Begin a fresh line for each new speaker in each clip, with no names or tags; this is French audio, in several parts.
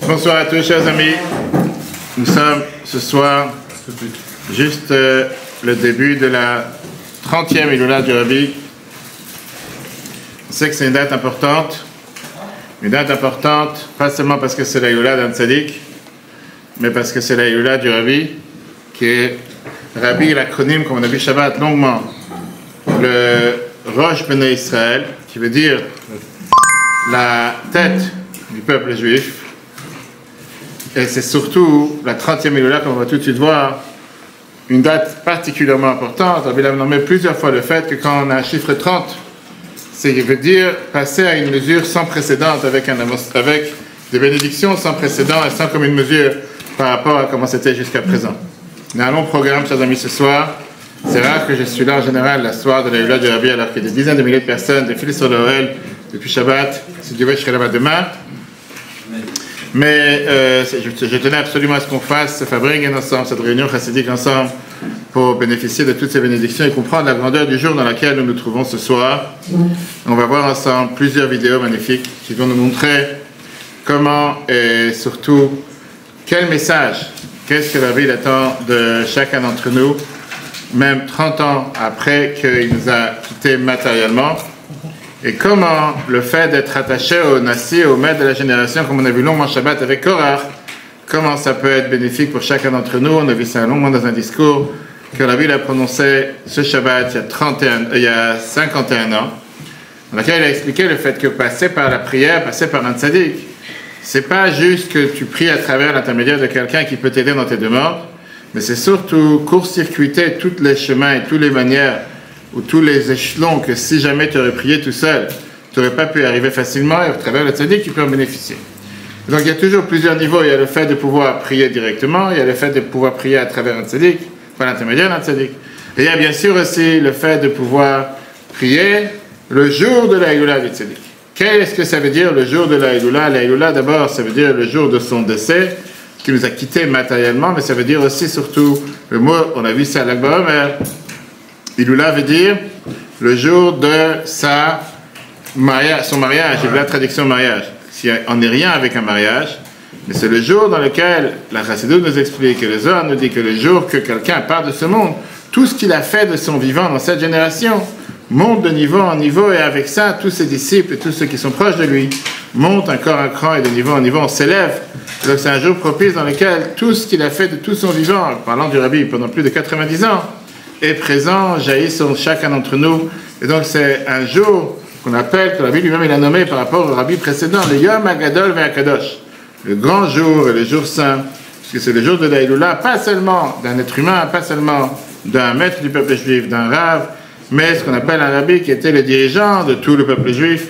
Bonsoir à tous, chers amis. Nous sommes ce soir juste le début de la 30e Iloula du Rabbi. On sait que c'est une date importante. Une date importante, pas seulement parce que c'est la Iloula d'un tzaddik, mais parce que c'est la Iloula du Rabbi, qui est Rabbi, l'acronyme, comme on a vu Shabbat longuement, le Rosh Bnei Israël, qui veut dire la tête du peuple juif. Et c'est surtout la 30e Iloula qu'on va tout de suite voir, une date particulièrement importante. Rabbi l'a nommé plusieurs fois le fait que quand on a un chiffre 30, ça veut dire passer à une mesure sans précédent, avec des bénédictions sans précédent et sans commune mesure par rapport à comment c'était jusqu'à présent. On a un long programme, chers amis, ce soir. C'est rare que je suis là en général la soirée de la Iloula du Rabbi, alors qu'il y a des dizaines de milliers de personnes défilent sur l'Orel depuis Shabbat. Si Dieu veut, je serai là-bas demain. Mais je tenais absolument à ce qu'on fasse ce Fabringen ensemble, cette réunion chassidique ensemble, pour bénéficier de toutes ces bénédictions et comprendre la grandeur du jour dans laquelle nous nous trouvons ce soir. On va voir ensemble plusieurs vidéos magnifiques qui vont nous montrer comment et surtout quel message, qu'est-ce que la vie attend de chacun d'entre nous, même 30 ans après qu'il nous a quittés matériellement. Et comment le fait d'être attaché au Nassi, au maître de la génération, comme on a vu longuement Shabbat avec Korach, comment ça peut être bénéfique pour chacun d'entre nous. On a vu ça longuement dans un discours que la ville a prononcé ce Shabbat il y a 51 ans, dans lequel il a expliqué le fait que passer par la prière, passer par un tzaddik, c'est pas juste que tu pries à travers l'intermédiaire de quelqu'un qui peut t'aider dans tes demandes, mais c'est surtout court-circuiter tous les chemins et toutes les manières ou tous les échelons que si jamais tu aurais prié tout seul, tu n'aurais pas pu y arriver facilement, et à travers le tzaddik, tu peux en bénéficier. Donc il y a toujours plusieurs niveaux. Il y a le fait de pouvoir prier directement, il y a le fait de pouvoir prier à travers un tzaddik, par l'intermédiaire d'un tzaddik. Et il y a bien sûr aussi le fait de pouvoir prier le jour de la Iloula du tzaddik. Qu'est-ce que ça veut dire le jour de la Iloula? La Iloula d'abord, ça veut dire le jour de son décès, qui nous a quittés matériellement, mais ça veut dire aussi surtout le mot, on a vu ça à l'Akbar Omer, Iloula veut dire le jour de son mariage, et de la traduction mariage. Si on n'est rien avec un mariage, mais c'est le jour dans lequel la Chassidoute nous explique, et le Zohar nous dit que le jour que quelqu'un part de ce monde, tout ce qu'il a fait de son vivant dans cette génération monte de niveau en niveau, et avec ça, tous ses disciples et tous ceux qui sont proches de lui montent encore un cran, et de niveau en niveau, on s'élève. Donc c'est un jour propice dans lequel tout ce qu'il a fait de tout son vivant, parlant du Rabbi pendant plus de 90 ans, est présent, jaillit sur chacun d'entre nous. Et donc c'est un jour qu'on appelle, que le Rabbi lui-même il a nommé par rapport au Rabbi précédent, le Yom HaGadol VeHaKadosh, le grand jour et le jour saint, parce que c'est le jour de la Iloula, pas seulement d'un être humain, pas seulement d'un maître du peuple juif, d'un rave, mais ce qu'on appelle un Rabbi qui était le dirigeant de tout le peuple juif,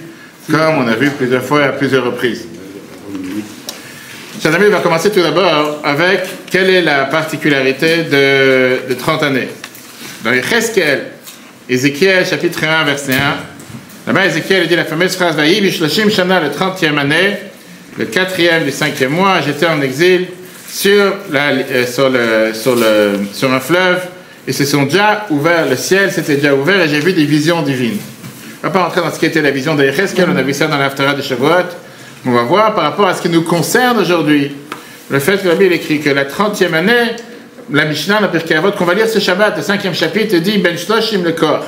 comme on a vu plusieurs fois et à plusieurs reprises. Chers amis, on va commencer tout d'abord avec quelle est la particularité de 30 années. Dans Ézéchiel, chapitre 1, verset 1, là-bas, Ézéchiel dit la fameuse phrase Vaï Bishloshim Shana, le 30e année, le 4e du 5e mois, j'étais en exil sur un fleuve, et se sont déjà ouverts, le ciel s'était déjà ouvert, et j'ai vu des visions divines. On ne va pas rentrer dans ce qui était la vision d'Ézéchiel, on a vu ça dans l'Haftarah de Shavuot. On va voir par rapport à ce qui nous concerne aujourd'hui, le fait que la Bible écrit que la 30e année, la Mishnah, la Pirkei Avot, qu'on va lire ce Shabbat, le 5e chapitre, dit Ben Shloshim le corps.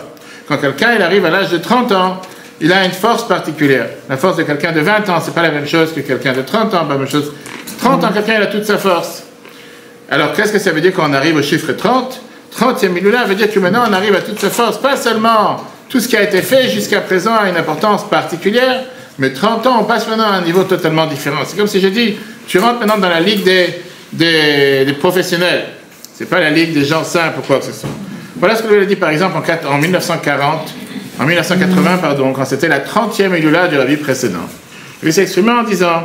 Quand quelqu'un il arrive à l'âge de 30 ans, il a une force particulière. La force de quelqu'un de 20 ans, c'est pas la même chose que quelqu'un de 30 ans, pas la même chose. 30 ans, quelqu'un il a toute sa force. Alors qu'est-ce que ça veut dire quand on arrive au chiffre 30? 30e Iloula veut dire que maintenant on arrive à toute sa force. Pas seulement tout ce qui a été fait jusqu'à présent a une importance particulière, mais 30 ans, on passe maintenant à un niveau totalement différent. C'est comme si j'ai dit, tu rentres maintenant dans la ligue des professionnels. C'est pas la ligue des gens simples ou quoi que ce soit. Voilà ce que je l'ai dit par exemple en 1980, pardon, quand c'était la 30e Iloula du Rabbi précédent. Il s'est exprimé en disant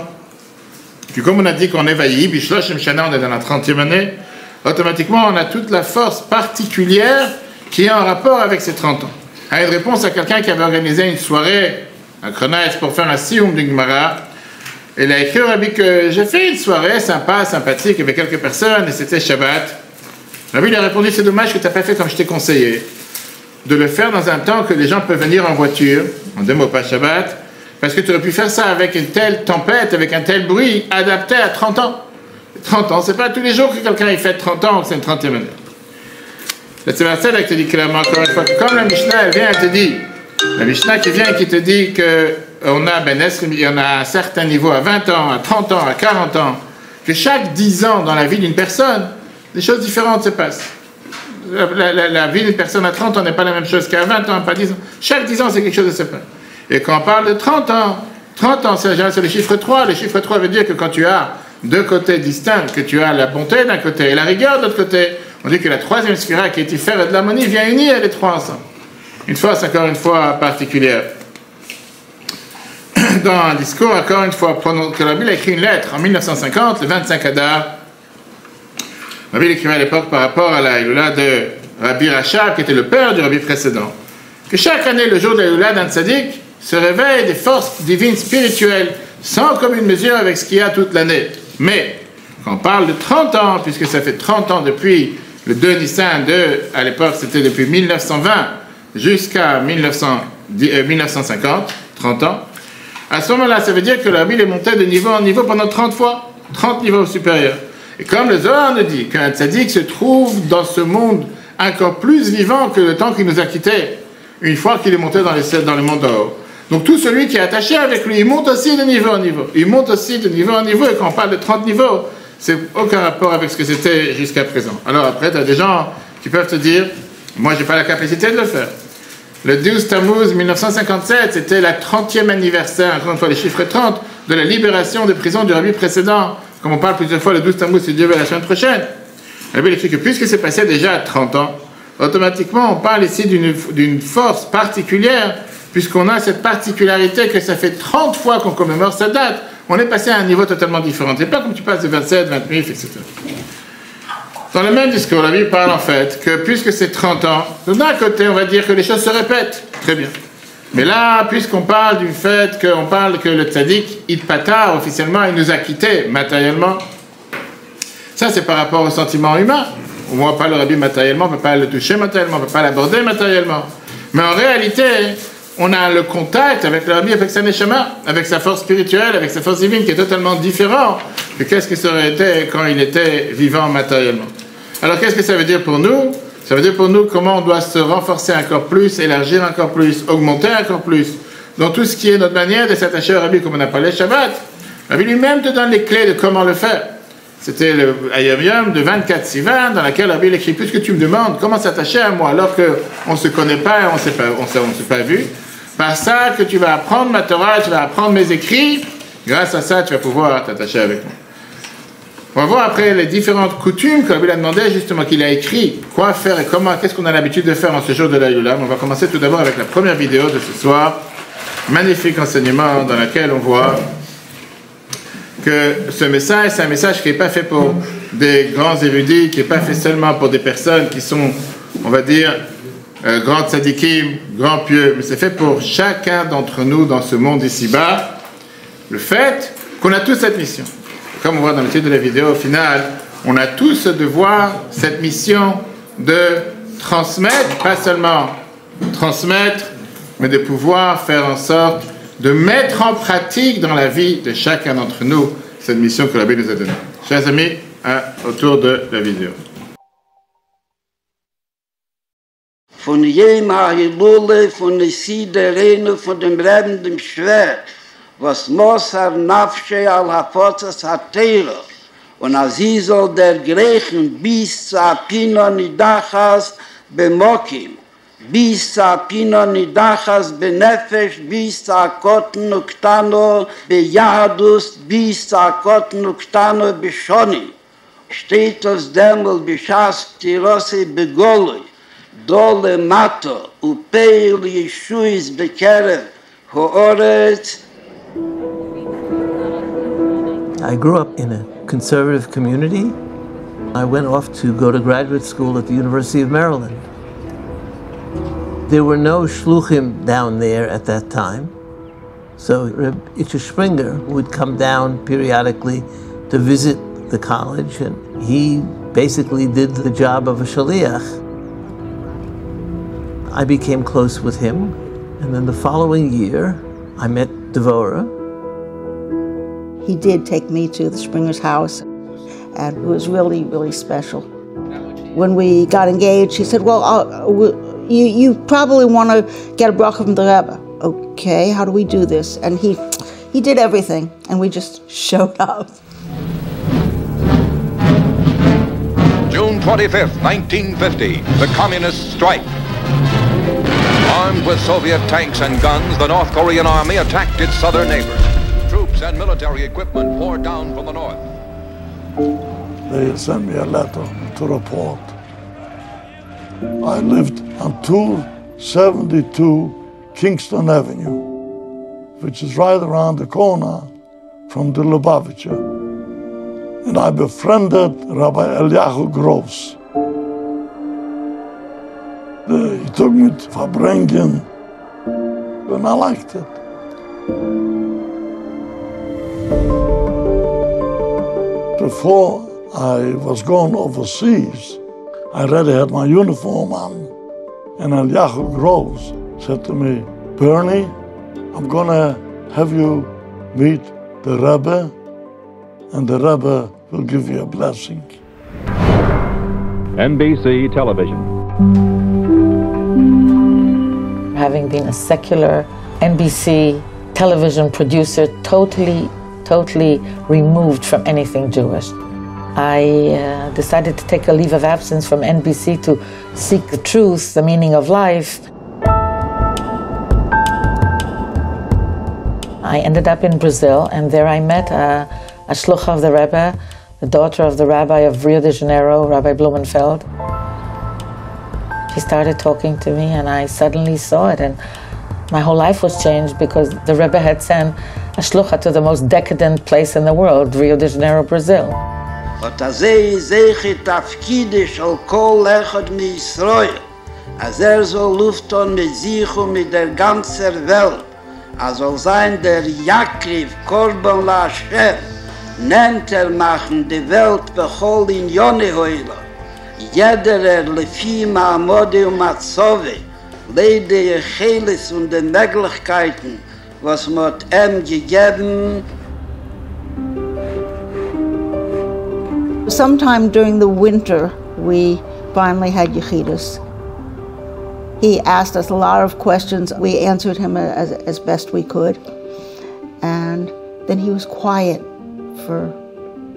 que comme on a dit qu'on est Vaï Bishloshim Shana, on est dans la 30e année, automatiquement on a toute la force particulière qui est en rapport avec ces 30 ans. À une réponse à quelqu'un qui avait organisé une soirée à Kronitz pour faire un Siyum du Gemara, il a écrit au Rabbi que j'ai fait une soirée sympa, sympathique avec quelques personnes et c'était Shabbat. Rabbi lui a répondu, c'est dommage que tu n'as pas fait comme je t'ai conseillé, de le faire dans un temps que les gens peuvent venir en voiture, en deux mots pas Shabbat, Parce que tu aurais pu faire ça avec une telle tempête, avec un tel bruit, adapté à 30 ans. 30 ans, c'est pas tous les jours que quelqu'un il fait 30 ans, c'est une 30e année. Le Tzemach Tzedek te dit clairement, encore une fois, que comme la Mishnah, elle vient, elle te dit, la Mishnah qui vient, qui te dit qu'on a, il y en a à un certain niveau, à 20 ans, à 30 ans, à 40 ans, que chaque 10 ans dans la vie d'une personne, des choses différentes se passent. La vie d'une personne à 30 ans n'est pas la même chose qu'à 20 ans, pas 10 ans. Chaque 10 ans, c'est quelque chose de séparé. Et quand on parle de 30 ans, c'est le chiffre 3. Le chiffre 3 veut dire que quand tu as deux côtés distincts, que tu as la bonté d'un côté et la rigueur de l'autre côté, on dit que la troisième sphira, qui est Tiferet et de l'harmonie, vient unir les trois ensemble. Une fois, c'est encore une fois particulière. Dans un discours, encore une fois, que Rabbi a écrit une lettre en 1950, le 25 Adar. Rabbi l'écrivait à l'époque par rapport à la Hilula de Rabbi Rachab, qui était le père du Rabbi précédent. Que chaque année, le jour de la Hilula d'un tzaddik, se réveillent des forces divines spirituelles, sans commune mesure avec ce qu'il y a toute l'année. Mais, quand on parle de 30 ans, puisque ça fait 30 ans depuis le 2 Nissan, à l'époque c'était depuis 1920 jusqu'à 1950, 30 ans, à ce moment-là, ça veut dire que la Bible est montée de niveau en niveau pendant 30 fois, 30 niveaux supérieurs. Et comme le Zohar nous dit qu'un tzaddik se trouve dans ce monde encore plus vivant que le temps qu'il nous a quittés, une fois qu'il est monté dans le monde d'en haut. Donc tout celui qui est attaché avec lui, il monte aussi de niveau en niveau. Il monte aussi de niveau en niveau, et quand on parle de 30 niveaux, c'est aucun rapport avec ce que c'était jusqu'à présent. Alors après, tu as des gens qui peuvent te dire, moi j'ai pas la capacité de le faire. Le 12 Tammuz 1957, c'était la 30e anniversaire, encore une fois les chiffres 30, de la libération des prisons du Rabbi précédent. Comme on parle plusieurs fois, le 12 Tammuz, c'est Dieu veut la semaine prochaine. Le Rabbi écrit que puisque c'est passé déjà à 30 ans, automatiquement on parle ici d'une force particulière, puisqu'on a cette particularité que ça fait 30 fois qu'on commémore cette date, on est passé à un niveau totalement différent. C'est pas comme tu passes de 27, 29, etc. Dans le même discours, la Bible parle en fait que puisque c'est 30 ans, d'un côté on va dire que les choses se répètent, très bien. Mais là, puisqu'on parle du fait qu'on parle que le tzaddik, Itpata, officiellement, il nous a quittés matériellement, ça c'est par rapport au sentiment humain. On ne voit pas le Rabbi matériellement, on ne peut pas le toucher matériellement, on ne peut pas l'aborder matériellement. Mais en réalité, on a le contact avec le Rabbi, avec sa neshama, avec sa force spirituelle, avec sa force divine qui est totalement différent que qu'est-ce que ça aurait été quand il était vivant matériellement. Alors qu'est-ce que ça veut dire pour nous? Ça veut dire pour nous comment on doit se renforcer encore plus, élargir encore plus, augmenter encore plus dans tout ce qui est notre manière de s'attacher au Rabbi, comme on a parlé Shabbat. Le Rabbi lui-même te donne les clés de comment le faire. C'était le Ayom Yom de 24 Sivan, dans laquelle le Rabbi écrit, puisque tu me demandes comment s'attacher à moi alors qu'on ne se connaît pas et on ne s'est pas vu. Par ça que tu vas apprendre ma Torah, tu vas apprendre mes écrits, grâce à ça tu vas pouvoir t'attacher avec moi. On va voir après les différentes coutumes que la Bible a demandé, justement, qu'il a écrit, quoi faire et comment, qu'est-ce qu'on a l'habitude de faire en ce jour de la Hilula. On va commencer tout d'abord avec la première vidéo de ce soir, magnifique enseignement dans lequel on voit que ce message, c'est un message qui n'est pas fait pour des grands érudits, qui n'est pas fait seulement pour des personnes qui sont, on va dire, grands tzadikim, grands pieux, mais c'est fait pour chacun d'entre nous dans ce monde ici-bas. Le fait qu'on a tous cette mission. Comme on voit dans le titre de la vidéo, au final, on a tous ce devoir, cette mission de transmettre, pas seulement transmettre, mais de pouvoir faire en sorte de mettre en pratique dans la vie de chacun d'entre nous cette mission que la Bible nous a donnée. Chers amis, autour de la vidéo.
Von jem Hilule, von der Siederene, von dem brennenden Schwert, was Mosar Nafshe al-Hafotzas Hatera, und als sie soll der Griechen bis zu Apino Nidachas bemokim, bis zu Apino Nidachas benefesh, bis zu Akoten Uktano bejahadus, bis zu Akoten Uktano beshoni. Steht aus Demel bishas Tirose begolui, dole mato, upeil Yeshuis bekerev, ho'oretz.
I grew up in a conservative community. I went off to go to graduate school at the University of Maryland. There were no shluchim down there at that time. So Reb Itcher Springer would come down periodically to visit the college, and he basically did the job of a shaliach. I became close with him, and then the following year, I met Devorah.
He did take me to the Springer's house, and it was really, really special. When we got engaged, he said, well, you probably want to get a bracha from the Rebbe. Okay, how do we do this? And he did everything, and we just showed up.
June 25th, 1950, the communists strike. Armed with Soviet tanks and guns, the North Korean army attacked its southern neighbors. Troops and military equipment poured down from the north.
They sent me a letter to report. I lived on 272 Kingston Avenue, which is right around the corner from the Lubavitcher. And I befriended Rabbi Eliyahu Gross. He took me to Farbrengen, and I liked it. Before I was going overseas, I already had my uniform on, and Eliyahu Gross said to me, Bernie, I'm gonna have you meet the Rebbe, and the Rebbe will give you a blessing.
NBC Television.
Having been a secular NBC television producer, totally removed from anything Jewish, I decided to take a leave of absence from NBC to seek the truth, the meaning of life. I ended up in Brazil, and there I met a shlucha of the Rebbe, the daughter of the rabbi of Rio de Janeiro, Rabbi Blumenfeld. She started talking to me, and I suddenly saw it, and my whole life was changed because the Rebbe had sent a shlucha to the most decadent place in the world, Rio de Janeiro, Brazil.
Und azei zeiche tafkide shal kol echad mi Yisroel, az soll lufton mit sich und mit der ganzen Welt, soll sein der Yakriv Korban la Hashem, nennt machen die Welt bechol in Yone Heula. Jeder lefi ma'amode und matzove, leide Jecheles und den Möglichkeiten, was man gegeben.
Sometime during the winter, we finally had Yechidus. He asked us a lot of questions. We answered him as best we could. And then he was quiet for,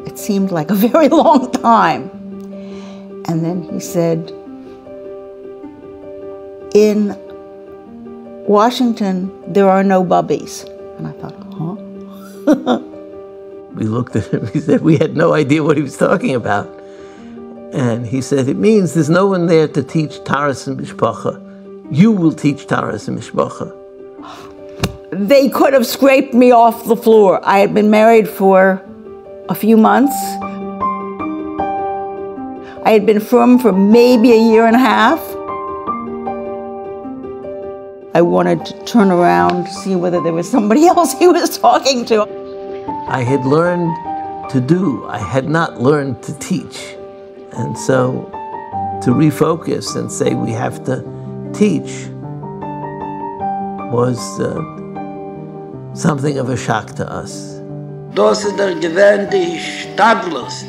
it seemed like a very long time. And then he said, in Washington, there are no bubbies. And I thought, huh?
We looked at him, he said, we had no idea what he was talking about. And he said, it means there's no one there to teach Taras and Mishpacha. You will teach Taras and Mishpacha.
They could have scraped me off the floor. I had been married for a few months. I had been frum for maybe a year and a half. I wanted to turn around, see whether there was somebody else he was talking to.
I had learned to do, I had not learned to teach. And so to refocus and say we have to teach was something of a shock to us.
Das ist der gewähnte Stadlos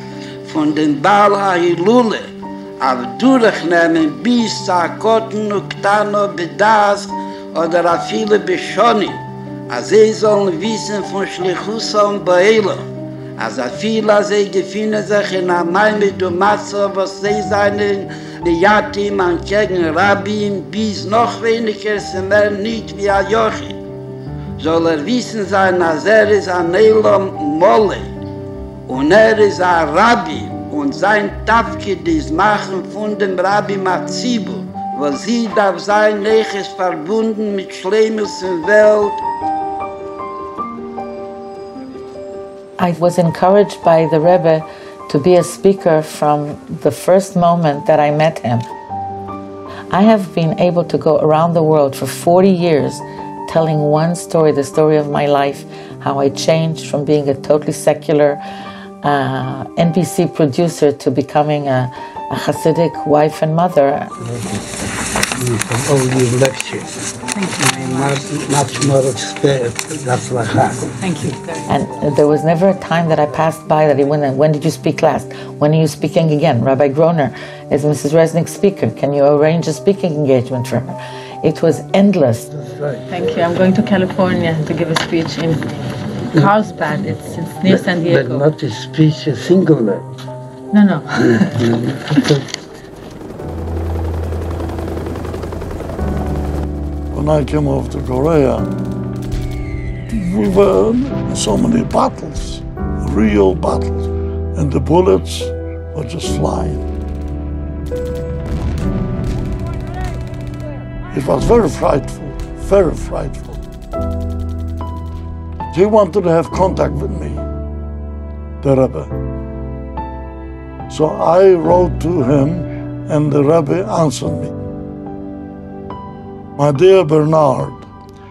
von den Baal HaHilule, auf durchnehmen bis Zakoten und Ktano Bedas oder a viele Beschonim. Als sie sollen wissen von Schlichusa und Baela, als a viele, als sie gefunden sich in Amai mit dem Matzo, was sie seinen Liatim an gegen Rabbim, bis noch weniger sind mehr nicht wie a Jochid. Soll wissen sein, als ist ein Elam Molle, und ist ein Rabbi, und sein Tafkid ist machen von dem Rabbi Matzibu, weil sie darf sein, nächstes verbunden mit Schleimus in Welt.
I was encouraged by the Rebbe to be a speaker from the first moment that I met him. I have been able to go around the world for 40 years telling one story, the story of my life, how I changed from being a totally secular NBC producer to becoming a Hasidic wife and mother.
you for all your lectures.
Thank you.
Much more respect. That's what happened.
Thank you.
And there was never a time that I passed by that he went, when did you speak last? When are you speaking again? Rabbi Groner, is Mrs. Resnick speaker? Can you arrange a speaking engagement for her? It was endless.
That's right.
Thank you. I'm going to California to give a speech in Carlsbad. It's near San Diego.
But not a speech, a singular.
No.
When I came over to Korea, we were in so many battles, real battles, and the bullets were just flying. It was very frightful, very frightful. He wanted to have contact with me, the Rebbe. So I wrote to him, and the Rebbe answered me. My dear Bernard,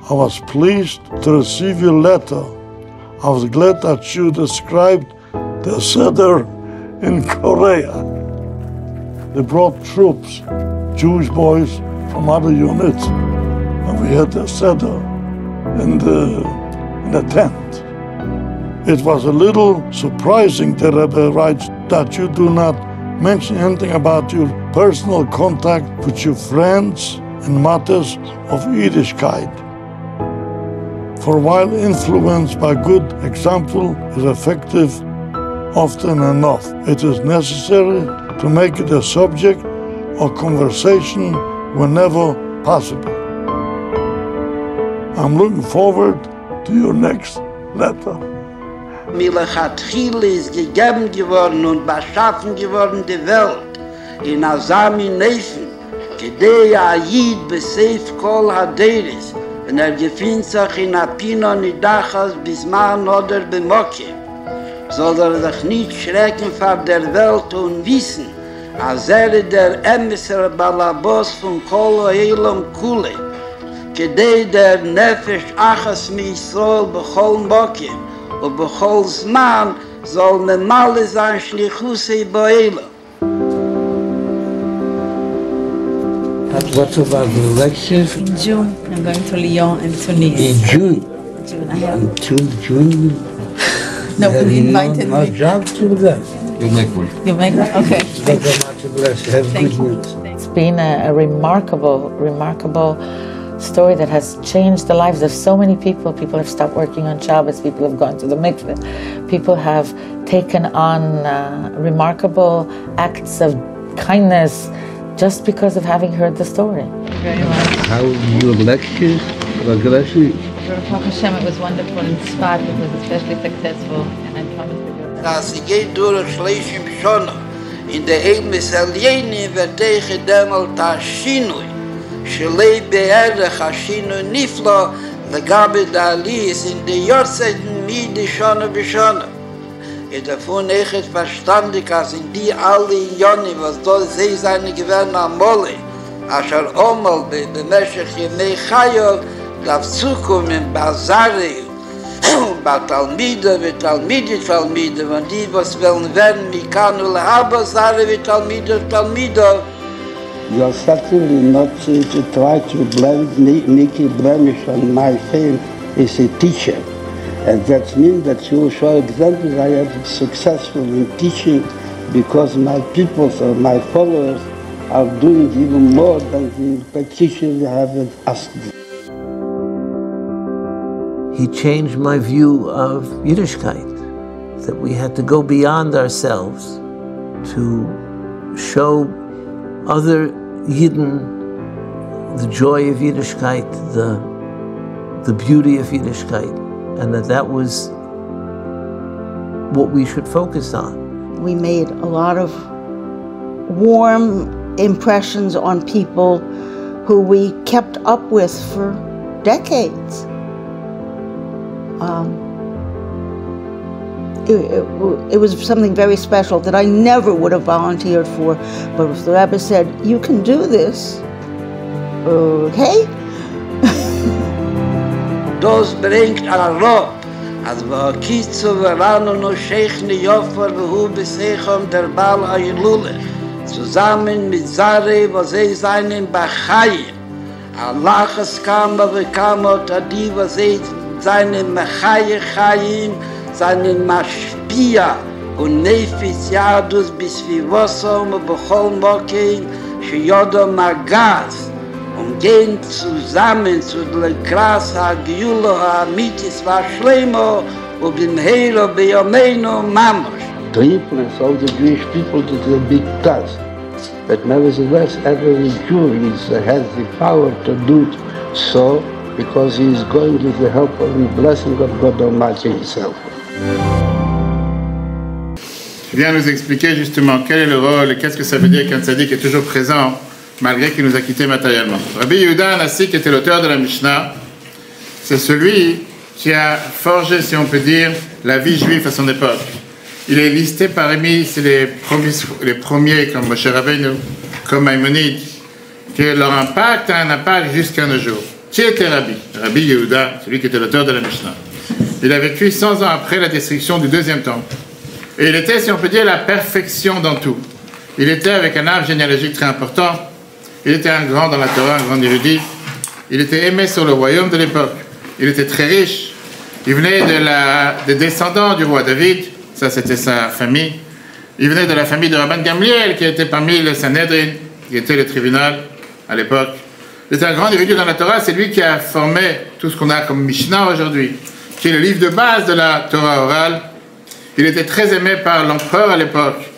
I was pleased to receive your letter. I was glad that you described the Seder in Korea. They brought troops, Jewish boys from other units, and we had the Seder in the tent. It was a little surprising, the Rebbe writes, that you do not mention anything about your personal contact with your friends in matters of Yiddishkeit. For while influence by good example is effective often enough, it is necessary to make it a subject of conversation whenever possible. I'm looking forward to your next letter.
Milachatchile ist gegeben geworden und beschaffen geworden die Welt in Asami Neifen, kedei Ayid beseif kol Haderis, und gefindt sich in Apino Nidachas Bisman oder Bemokim, soll sich nicht schrecken vor der Welt und wissen, als der Emisser Balabos von Kol Oelam Kule, kedei der Nefesh Achas mi Yisrael bechol Mokim, und bechol Zman soll memale sein Schlichusei Boela.
What about the lectures?
In June, I'm going to Lyon and Tunis.
In June?
June, I have.
Until June?
No,
have
he
you
invited
no
me.
job to that?
You'll make one.
You make it? Okay.
Very much blessed. Have
Thank
good
you.
news.
It's been a remarkable story that has changed the lives of so many people. People have stopped working on Shabbos, people have gone to the mikveh, people have taken on remarkable acts of kindness just because of having heard the story.
Very much.
How your lectures were gracious?
Baruch Hashem, it was wonderful and Sfat, it was especially successful, and I promise to do that.
Als ik geht durch Schleichim Shona, in der Emes Alieni wird demelt Ashinui, Shelei Be'erech Ashinui Niflo, Legabe Dalis in der Jahrzehten Midi Shona B'Shona. Davon echt verstandig, als in die alle Joni, was dort sie seine gewähren am Molle, asher Omal b'meshech Yemei Chayov, darf zukommen Bazari, bei Talmide, wie Talmide, und die, was wollen werden, Mikanu Lehaba, Zare, wie Talmide.
You are certainly not to try to blend Nikki blemish on my fame as a teacher. And that means that you show examples. I am successful in teaching because my people or my followers are doing even more than the teachers have asked.
He changed my view of Yiddishkeit, that we had to go beyond ourselves to show other Yidden the joy of Yiddishkeit, the beauty of Yiddishkeit, and that was what we should focus on.
We made a lot of warm impressions on people who we kept up with for decades. It was something very special that I never would have volunteered for, but if the Rebbe said, "You can do this," okay?
Das bringt Arop, als wir Kitzu verranen und Scheichne Joffer, wo Besecham der Baal Ayilule, zusammen mit Zare, wo sie seinen Bachai. Allah es kam, aber kam und die, wo sie seinen Machai Chaim, seinen Maschpia und Nefis Yadus bis wie Wasser und Bechol Mokin, Shiodo Magaz, und gehen zusammen zu der Kras HaGyulo HaMitis VaShlemo und im Heilo Beyomeinu Mamosh.
To influence all the Jewish people to the big task. But nevertheless, every Jew has the power to do so because he is going with the help and blessing of God Almighty Himself.
Il vient nous expliquer justement quel est le rôle et qu'est-ce que ça veut dire qu'un tzaddik est toujours présent malgré qu'il nous a quittés matériellement. Rabbi Yehuda Hanassi, qui était l'auteur de la Mishnah, c'est celui qui a forgé, si on peut dire, la vie juive à son époque. Il est listé parmi les premiers comme Moshe Rabbeinu, comme Maïmonide, que leur impact a un impact jusqu'à nos jours. Qui était Rabbi? Rabbi Yehuda, celui qui était l'auteur de la Mishnah. Il a vécu 100 ans après la destruction du deuxième temple. Et il était, si on peut dire, la perfection dans tout. Il était avec un arbre généalogique très important. Il était un grand dans la Torah, un grand érudit. Il était aimé sur le royaume de l'époque. Il était très riche. Il venait des descendants du roi David. Ça, c'était sa famille. Il venait de la famille de Rabban Gamliel, qui était parmi le Sanhedrin, qui était le tribunal à l'époque. Il était un grand érudit dans la Torah. C'est lui qui a formé tout ce qu'on a comme Mishnah aujourd'hui, qui est le livre de base de la Torah orale. Il était très aimé par l'empereur à l'époque,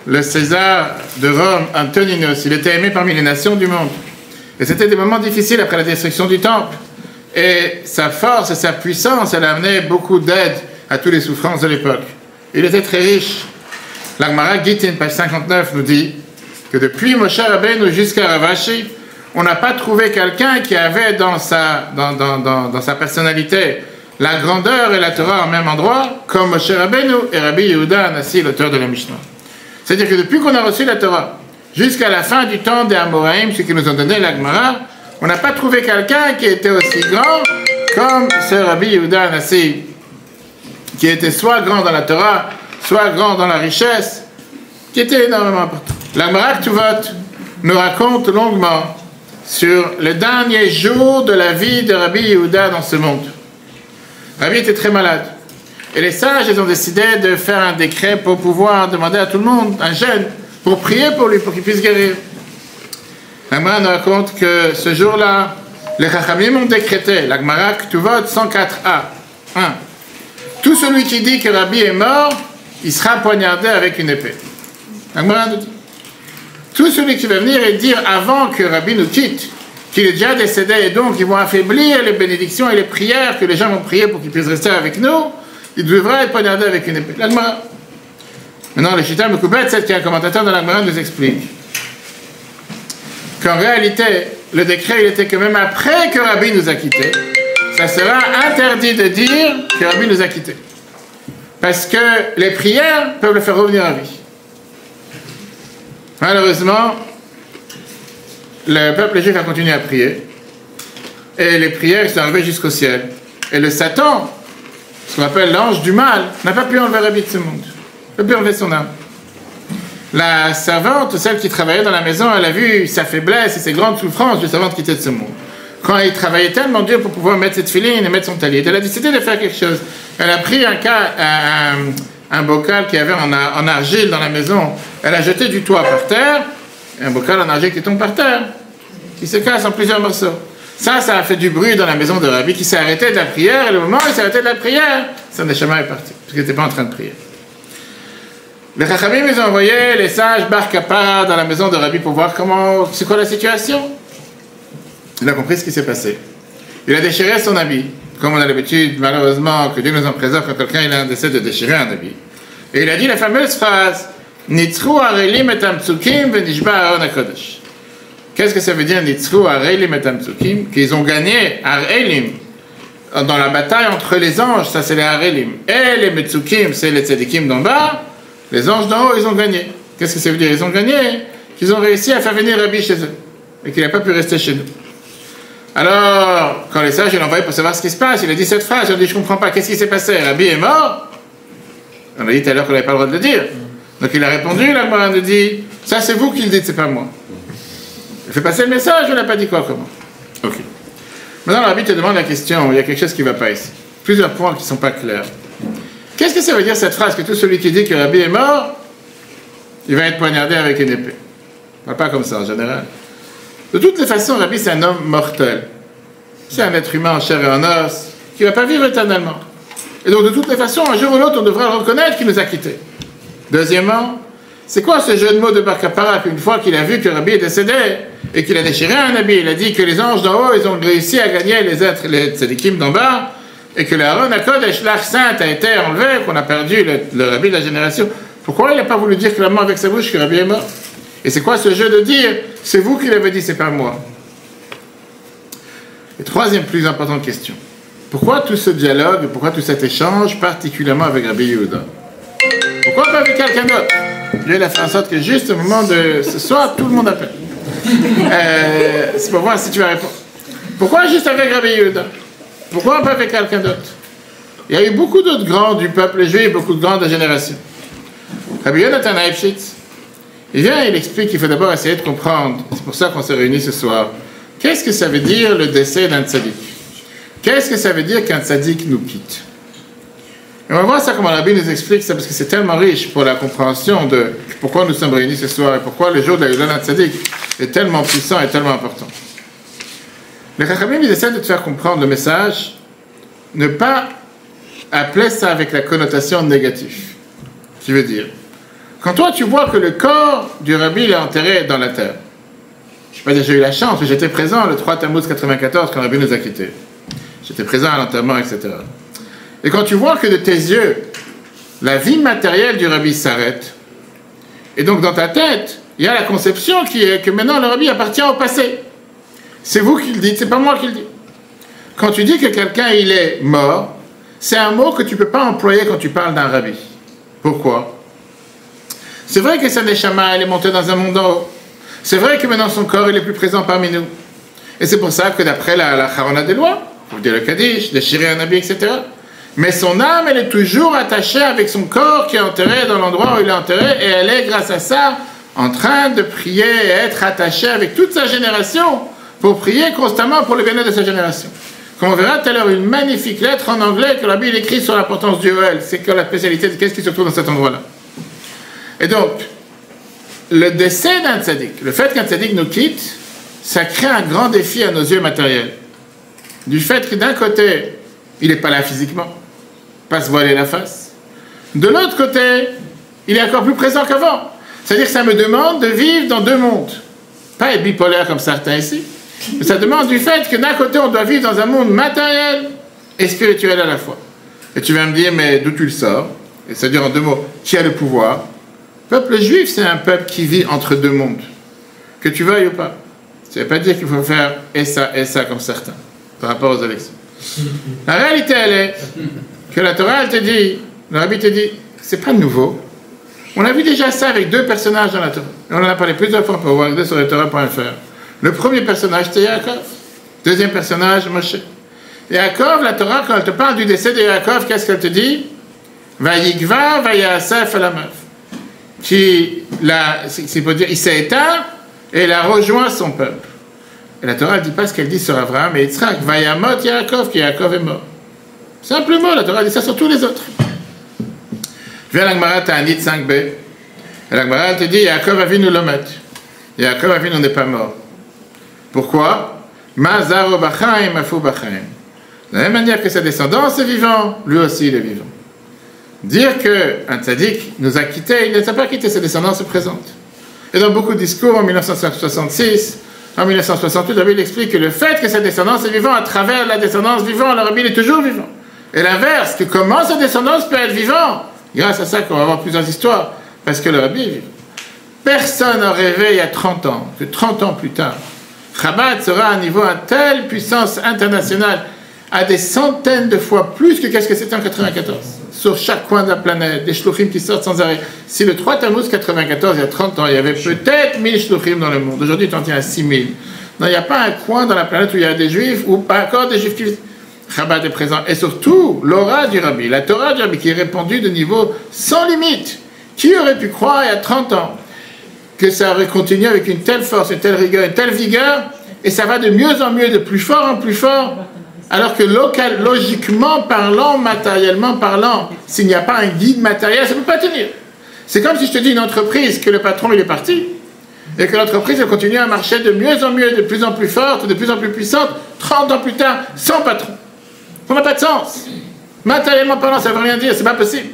le César de Rome, Antoninus. Il était aimé parmi les nations du monde. Et c'était des moments difficiles après la destruction du temple. Et sa force et sa puissance, elle a amené beaucoup d'aide à toutes les souffrances de l'époque. Il était très riche. La Gemara Gittin, page 59, nous dit que depuis Moshe Rabbeinu jusqu'à Ravashi, on n'a pas trouvé quelqu'un qui avait dans sa personnalité la grandeur et la Torah au même endroit, comme Moshe Rabbeinu et Rabbi Yehuda Hanassi, l'auteur de la Mishnah. C'est-à-dire que depuis qu'on a reçu la Torah, jusqu'à la fin du temps des Amoraïm, ce qui nous ont donné la Gemara, on n'a pas trouvé quelqu'un qui était aussi grand comme ce Rabbi Yehuda Hanassi, qui était soit grand dans la Torah, soit grand dans la richesse, qui était énormément important. La Gemara Ktuvot nous raconte longuement sur les derniers jours de la vie de Rabbi Yehuda dans ce monde. Rabbi était très malade. Et les sages, ils ont décidé de faire un décret pour pouvoir demander à tout le monde, un jeûne, pour prier pour lui, pour qu'il puisse guérir. La Gemara nous raconte que ce jour-là, les Chachamim ont décrété, la Gemara Ktuvot 104a, 1. Tout celui qui dit que Rabbi est mort, il sera poignardé avec une épée. La Gemara nous dit. Tout celui qui va venir et dire avant que Rabbi nous quitte, qu'il est déjà décédé et donc ils vont affaiblir les bénédictions et les prières que les gens vont prier pour qu'ils puissent rester avec nous, il devra être poignardé avec une épée. La Gemara. Maintenant, le Shita Mekubet, qui est un commentateur de la Gemara, nous explique qu'en réalité, le décret, il était que même après que Rabbi nous a quittés, ça sera interdit de dire que Rabbi nous a quittés. Parce que les prières peuvent le faire revenir à vie. Malheureusement, le peuple juif a continué à prier, et les prières sont arrivées jusqu'au ciel. Et le Satan, ce qu'on appelle l'ange du mal, n'a pas pu enlever Rabbi de ce monde. Il n'a pas pu enlever son âme. La servante, celle qui travaillait dans la maison, elle a vu sa faiblesse et ses grandes souffrances de servante quitter de ce monde. Quand il travaillait tellement dur pour pouvoir mettre cette filine et mettre son talit, elle a décidé de faire quelque chose. Elle a pris un bocal qu'il y avait en argile dans la maison, elle a jeté du toit par terre, un bocal en argile qui tombe par terre, qui se casse en plusieurs morceaux. Ça a fait du bruit dans la maison de Rabbi qui s'est arrêté de la prière, et le moment où il s'est arrêté de la prière, son neshama est parti, parce qu'il n'était pas en train de prier. Les Chachamim, ils ont envoyé les sages Bar Kapara dans la maison de Rabbi pour voir c'est quoi la situation. Il a compris ce qui s'est passé. Il a déchiré son habit, comme on a l'habitude, malheureusement, que Dieu nous en préserve quand quelqu'un il a décidé de déchirer un habit. Et il a dit la fameuse phrase Nitzru arelim et amtsukim venishba aaron hakodesh. Qu'est-ce que ça veut dire Nitzru arelim et amtsukim? Qu'ils ont gagné arelim dans la bataille entre les anges, ça c'est les arelim. Et les metsukim, c'est les tzadikim d'en bas. Les anges d'en haut, ils ont gagné. Qu'est-ce que ça veut dire? Ils ont gagné, qu'ils ont réussi à faire venir Rabbi chez eux et qu'il n'a pas pu rester chez nous. Alors, quand les sages l'ont envoyé pour savoir ce qui se passe, il a dit cette phrase, il a dit je ne comprends pas, qu'est-ce qui s'est passé? Rabbi est mort? On a dit tout à l'heure qu'on n'avait pas le droit de le dire. Donc il a répondu, la Gemara nous dit, ça c'est vous qui le dites, c'est pas moi. Il fait passer le message, on n'a pas dit quoi, comment. Ok. Maintenant, le rabbi te demande la question, il y a quelque chose qui ne va pas ici. Plusieurs points qui ne sont pas clairs. Qu'est-ce que ça veut dire cette phrase, que tout celui qui dit que le rabbi est mort, il va être poignardé avec une épée? Pas comme ça en général. De toutes les façons, le rabbi c'est un homme mortel. C'est un être humain en chair et en os, qui ne va pas vivre éternellement. Et donc de toutes les façons, un jour ou l'autre, on devra le reconnaître qu'il nous a quittés. Deuxièmement, c'est quoi ce jeu de mots de Bar Kappara qu'une fois qu'il a vu que le rabbi est décédé et qu'il a déchiré un habit, il a dit que les anges d'en haut, ils ont réussi à gagner les êtres, les tzadikim d'en bas, et que le Aaron HaKodesh, l'arche sainte, a été enlevé, qu'on a perdu le rabbi de la génération. Pourquoi il n'a pas voulu dire clairement avec sa bouche que le rabbi est mort? Et c'est quoi ce jeu de dire, c'est vous qui l'avez dit, c'est pas moi? Et troisième plus importante question. Pourquoi tout ce dialogue, pourquoi tout cet échange, particulièrement avec Rabbi Yehuda? Pourquoi pas avec quelqu'un d'autre? Dieu a fait en sorte que juste au moment de ce soir, tout le monde appelle. C'est pour voir si tu vas répondre. Pourquoi juste avec Rabbi Yehuda? Pourquoi pas avec quelqu'un d'autre? Il y a eu beaucoup d'autres grands du peuple juif, beaucoup de grands de génération. Rabbi Yonatan Heifetz, il vient et il explique qu'il faut d'abord essayer de comprendre. C'est pour ça qu'on s'est réunis ce soir. Qu'est-ce que ça veut dire le décès d'un tzaddik? Qu'est-ce que ça veut dire qu'un tzaddik nous quitte? Et on va voir ça comment le rabbi nous explique ça, parce que c'est tellement riche pour la compréhension de pourquoi nous sommes réunis ce soir et pourquoi le jour de la Yula d'un tzaddik est tellement puissant et tellement important. Les Chachamim, ils essaient de te faire comprendre le message, ne pas appeler ça avec la connotation négative. Qui veut dire, quand toi tu vois que le corps du rabbi est enterré dans la terre, je ne sais pas dire j'ai eu la chance, mais j'étais présent le 3 Tammuz 94 quand le rabbi nous a quittés. J'étais présent à l'enterrement, etc. Et quand tu vois que de tes yeux, la vie matérielle du rabbi s'arrête, et donc dans ta tête, il y a la conception qui est que maintenant le rabbi appartient au passé. C'est vous qui le dites, c'est pas moi qui le dis. Quand tu dis que quelqu'un il est mort, c'est un mot que tu ne peux pas employer quand tu parles d'un rabbi. Pourquoi? C'est vrai que sa neshama, elle est montée dans un monde en haut. C'est vrai que maintenant son corps il est plus présent parmi nous. Et c'est pour ça que d'après la Charona des lois, vous dire le Kaddish, déchirer un habit, etc. Mais son âme, elle est toujours attachée avec son corps qui est enterré dans l'endroit où il est enterré, et elle est, grâce à ça, en train de prier et être attachée avec toute sa génération pour prier constamment pour le bien-être de sa génération. Comme on verra tout à l'heure, une magnifique lettre en anglais que la Bible écrit sur l'importance du Yoel. C'est que la spécialité de qu'est-ce qui se trouve dans cet endroit-là. Et donc, le décès d'un tzaddik, le fait qu'un tzaddik nous quitte, ça crée un grand défi à nos yeux matériels. Du fait que d'un côté, il n'est pas là physiquement, pas se voiler la face. De l'autre côté, il est encore plus présent qu'avant. C'est-à-dire que ça me demande de vivre dans deux mondes. Pas être bipolaire comme certains ici, mais ça demande du fait que d'un côté, on doit vivre dans un monde matériel et spirituel à la fois. Et tu vas me dire, mais d'où tu le sors? Et c'est-à-dire en deux mots, qui a le pouvoir? Le peuple juif, c'est un peuple qui vit entre deux mondes. Que tu veuilles ou pas. Ça ne veut pas dire qu'il faut faire et ça comme certains, par rapport aux élections. La réalité, elle est que la Torah, elle te dit, le rabbi te dit, c'est pas nouveau. On a vu déjà ça avec deux personnages dans la Torah. Et on en a parlé plusieurs fois pour voir sur le Torah.fr. Le premier personnage, c'était Yaakov. Deuxième personnage, Moshe. Yaakov, la Torah, quand elle te parle du décès de Yaakov, qu'est-ce qu'elle te dit? Vayigva, vayasef alamaf. C'est pour dire, il s'est éteint et il a rejoint son peuple. Et la Torah ne dit pas ce qu'elle dit sur Abraham et Yitzhak. Vayamot Yaakov, que Yaakov est mort. Simplement, la Torah dit ça sur tous les autres. Viens la Gemara Ta'anit 5b. Et la Gemara te dit, Yaakov Avinu Lomet. Yaakov Avinu n'est pas mort. Pourquoi? Mazaro Bachaim, Afu Bachaim. De la même manière que sa descendance est vivant, lui aussi il est vivant. Dire qu'un tzaddik nous a quittés, il ne les a pas quittés, sa descendance est présente. Et dans beaucoup de discours, en 1966, en 1968, le rabbi explique que le fait que sa descendance est vivante, à travers la descendance vivante, le rabbi est toujours vivant. Et l'inverse, que comment sa descendance peut être vivante? Grâce à ça qu'on va avoir plusieurs histoires, parce que le rabbi est vivant. Personne n'a rêvé il y a 30 ans, que 30 ans plus tard, Chabad sera à un niveau à telle puissance internationale, à des centaines de fois plus que qu'est-ce que c'était en 94. Sur chaque coin de la planète, des shluchim qui sortent sans arrêt. Si le 3 Tammuz 94, il y a 30 ans, il y avait peut-être 1000 shluchim dans le monde. Aujourd'hui, tu en tiens à 6000. Non, il n'y a pas un coin dans la planète où il y a des juifs, ou pas encore des juifs qui... Chabad est présent. Et surtout, l'aura du rabbi, la Torah du rabbi, qui est répandue de niveau sans limite. Qui aurait pu croire il y a 30 ans que ça aurait continué avec une telle force, une telle rigueur, une telle vigueur, et ça va de mieux en mieux, de plus fort en plus fort, alors que logiquement parlant, matériellement parlant, s'il n'y a pas un guide matériel, ça ne peut pas tenir. C'est comme si je te dis une entreprise que le patron il est parti, et que l'entreprise elle continue à marcher de mieux en mieux, de plus en plus forte, de plus en plus puissante, 30 ans plus tard, sans patron. Ça n'a pas de sens. Matériellement parlant, ça ne veut rien dire, c'est pas possible.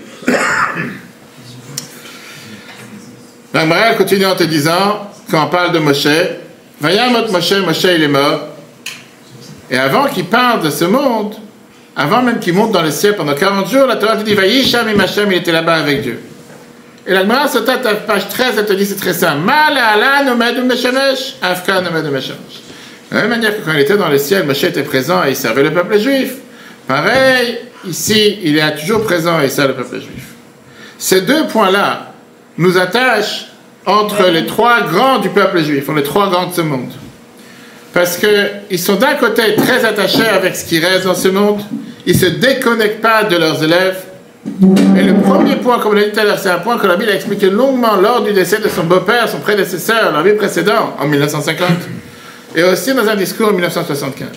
La Gemara continue en te disant, quand on parle de Moshe, Vayamot Moshe, Moshe il est mort. Et avant qu'il parte de ce monde, avant même qu'il monte dans le ciel pendant 40 jours, la Torah te dit, Vayisham im Hashem, il était là-bas avec Dieu. Et la Gemara saute à page 13, elle te dit, c'est très simple. Mal ala nomad meshamesh, afka nomad meshamesh. De la même manière que quand il était dans le ciel, Moshe était présent et il servait le peuple juif. Pareil, ici, il est toujours présent et il sert le peuple juif. Ces deux points-là nous attachent entre les trois grands du peuple juif, les trois grands de ce monde. Parce qu'ils sont d'un côté très attachés avec ce qui reste dans ce monde, ils ne se déconnectent pas de leurs élèves. Et le premier point, comme on l'a dit tout à l'heure, c'est un point que la Bible a expliqué longuement lors du décès de son beau-père, son prédécesseur, la vie précédente, en 1950, et aussi dans un discours en 1975.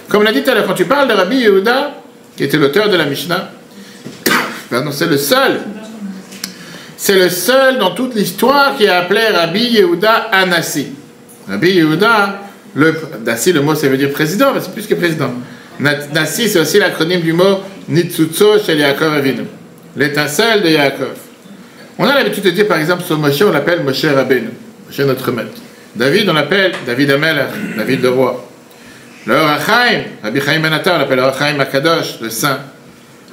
Comme on l'a dit tout à l'heure, quand tu parles de Rabbi Yehuda, qui était l'auteur de la Mishnah, c'est le seul dans toute l'histoire qui a appelé Rabbi Yehuda Anassi. Rabbi Yehuda, Nassi, le mot ça veut dire président, mais c'est plus que président. Nassi, c'est aussi l'acronyme du mot Nitzutzo shel Yaakov Avinu, l'étincelle de Yaakov. On a l'habitude de dire par exemple sur Moshe, on l'appelle Moshe Rabbeinu, Moshe notre maître. David, on l'appelle David Amelech, David le roi. Le Or HaChaim, Rabbi Chaim Ben Attar, on l'appelle Or HaChaim HaKadosh, le saint.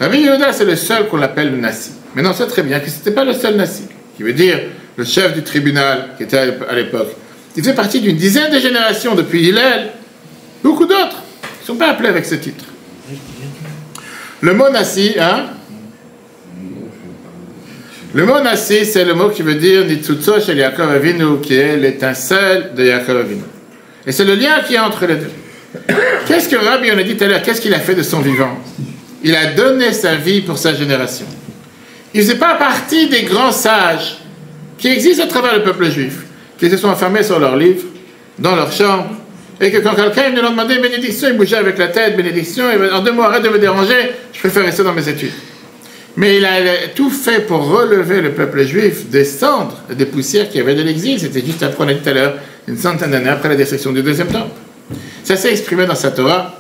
Rabbi Yehuda, c'est le seul qu'on l'appelle le Nassi. Mais on sait très bien que ce n'était pas le seul Nassi, qui veut dire le chef du tribunal qui était à l'époque. Il fait partie d'une dizaine de générations depuis Hillel, beaucoup d'autres qui ne sont pas appelés avec ce titre. Le mot Nassi, le mot Nassi, c'est le mot qui veut dire Nitzutzo shel Yaakov Avinu, qui est l'étincelle de Yaakov Avinu. Et c'est le lien qui est entre les deux. Qu'est-ce que Rabbi, on a dit tout à l'heure, qu'est-ce qu'il a fait de son vivant? Il a donné sa vie pour sa génération. Il ne faisait pas partie des grands sages qui existent à travers le peuple juif, qui se sont enfermés sur leurs livres, dans leur chambre, et que quand quelqu'un leur demandait une bénédiction, il bougeait avec la tête, bénédiction, et en 2 mots, arrête de me déranger, je préfère rester dans mes études. Mais il a tout fait pour relever le peuple juif des cendres, des poussières qu'il y avait de l'exil. C'était juste après, on a dit tout à l'heure, une centaine d'années après la destruction du deuxième temple. Ça s'est exprimé dans sa Torah,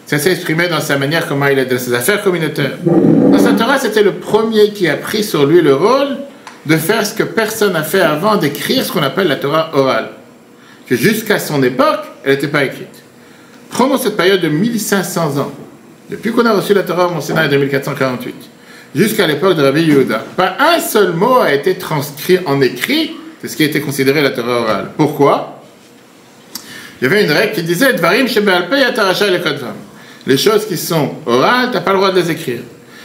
ça s'est exprimé dans sa manière, comment il a dans ses affaires communautaires. Dans sa Torah, c'était le premier qui a pris sur lui le rôle de faire ce que personne n'a fait avant, d'écrire ce qu'on appelle la Torah orale. Que jusqu'à son époque, elle n'était pas écrite. Prenons cette période de 1500 ans, depuis qu'on a reçu la Torah au Sénat en 2448, jusqu'à l'époque de Rabbi Yehuda. Pas un seul mot a été transcrit en écrit de ce qui a été considéré la Torah orale. Pourquoi? Il y avait une règle qui disait Dvarim shebe'al peh ata rasha lekodvam. Les choses qui sont orales, tu n'as pas le droit de les écrire.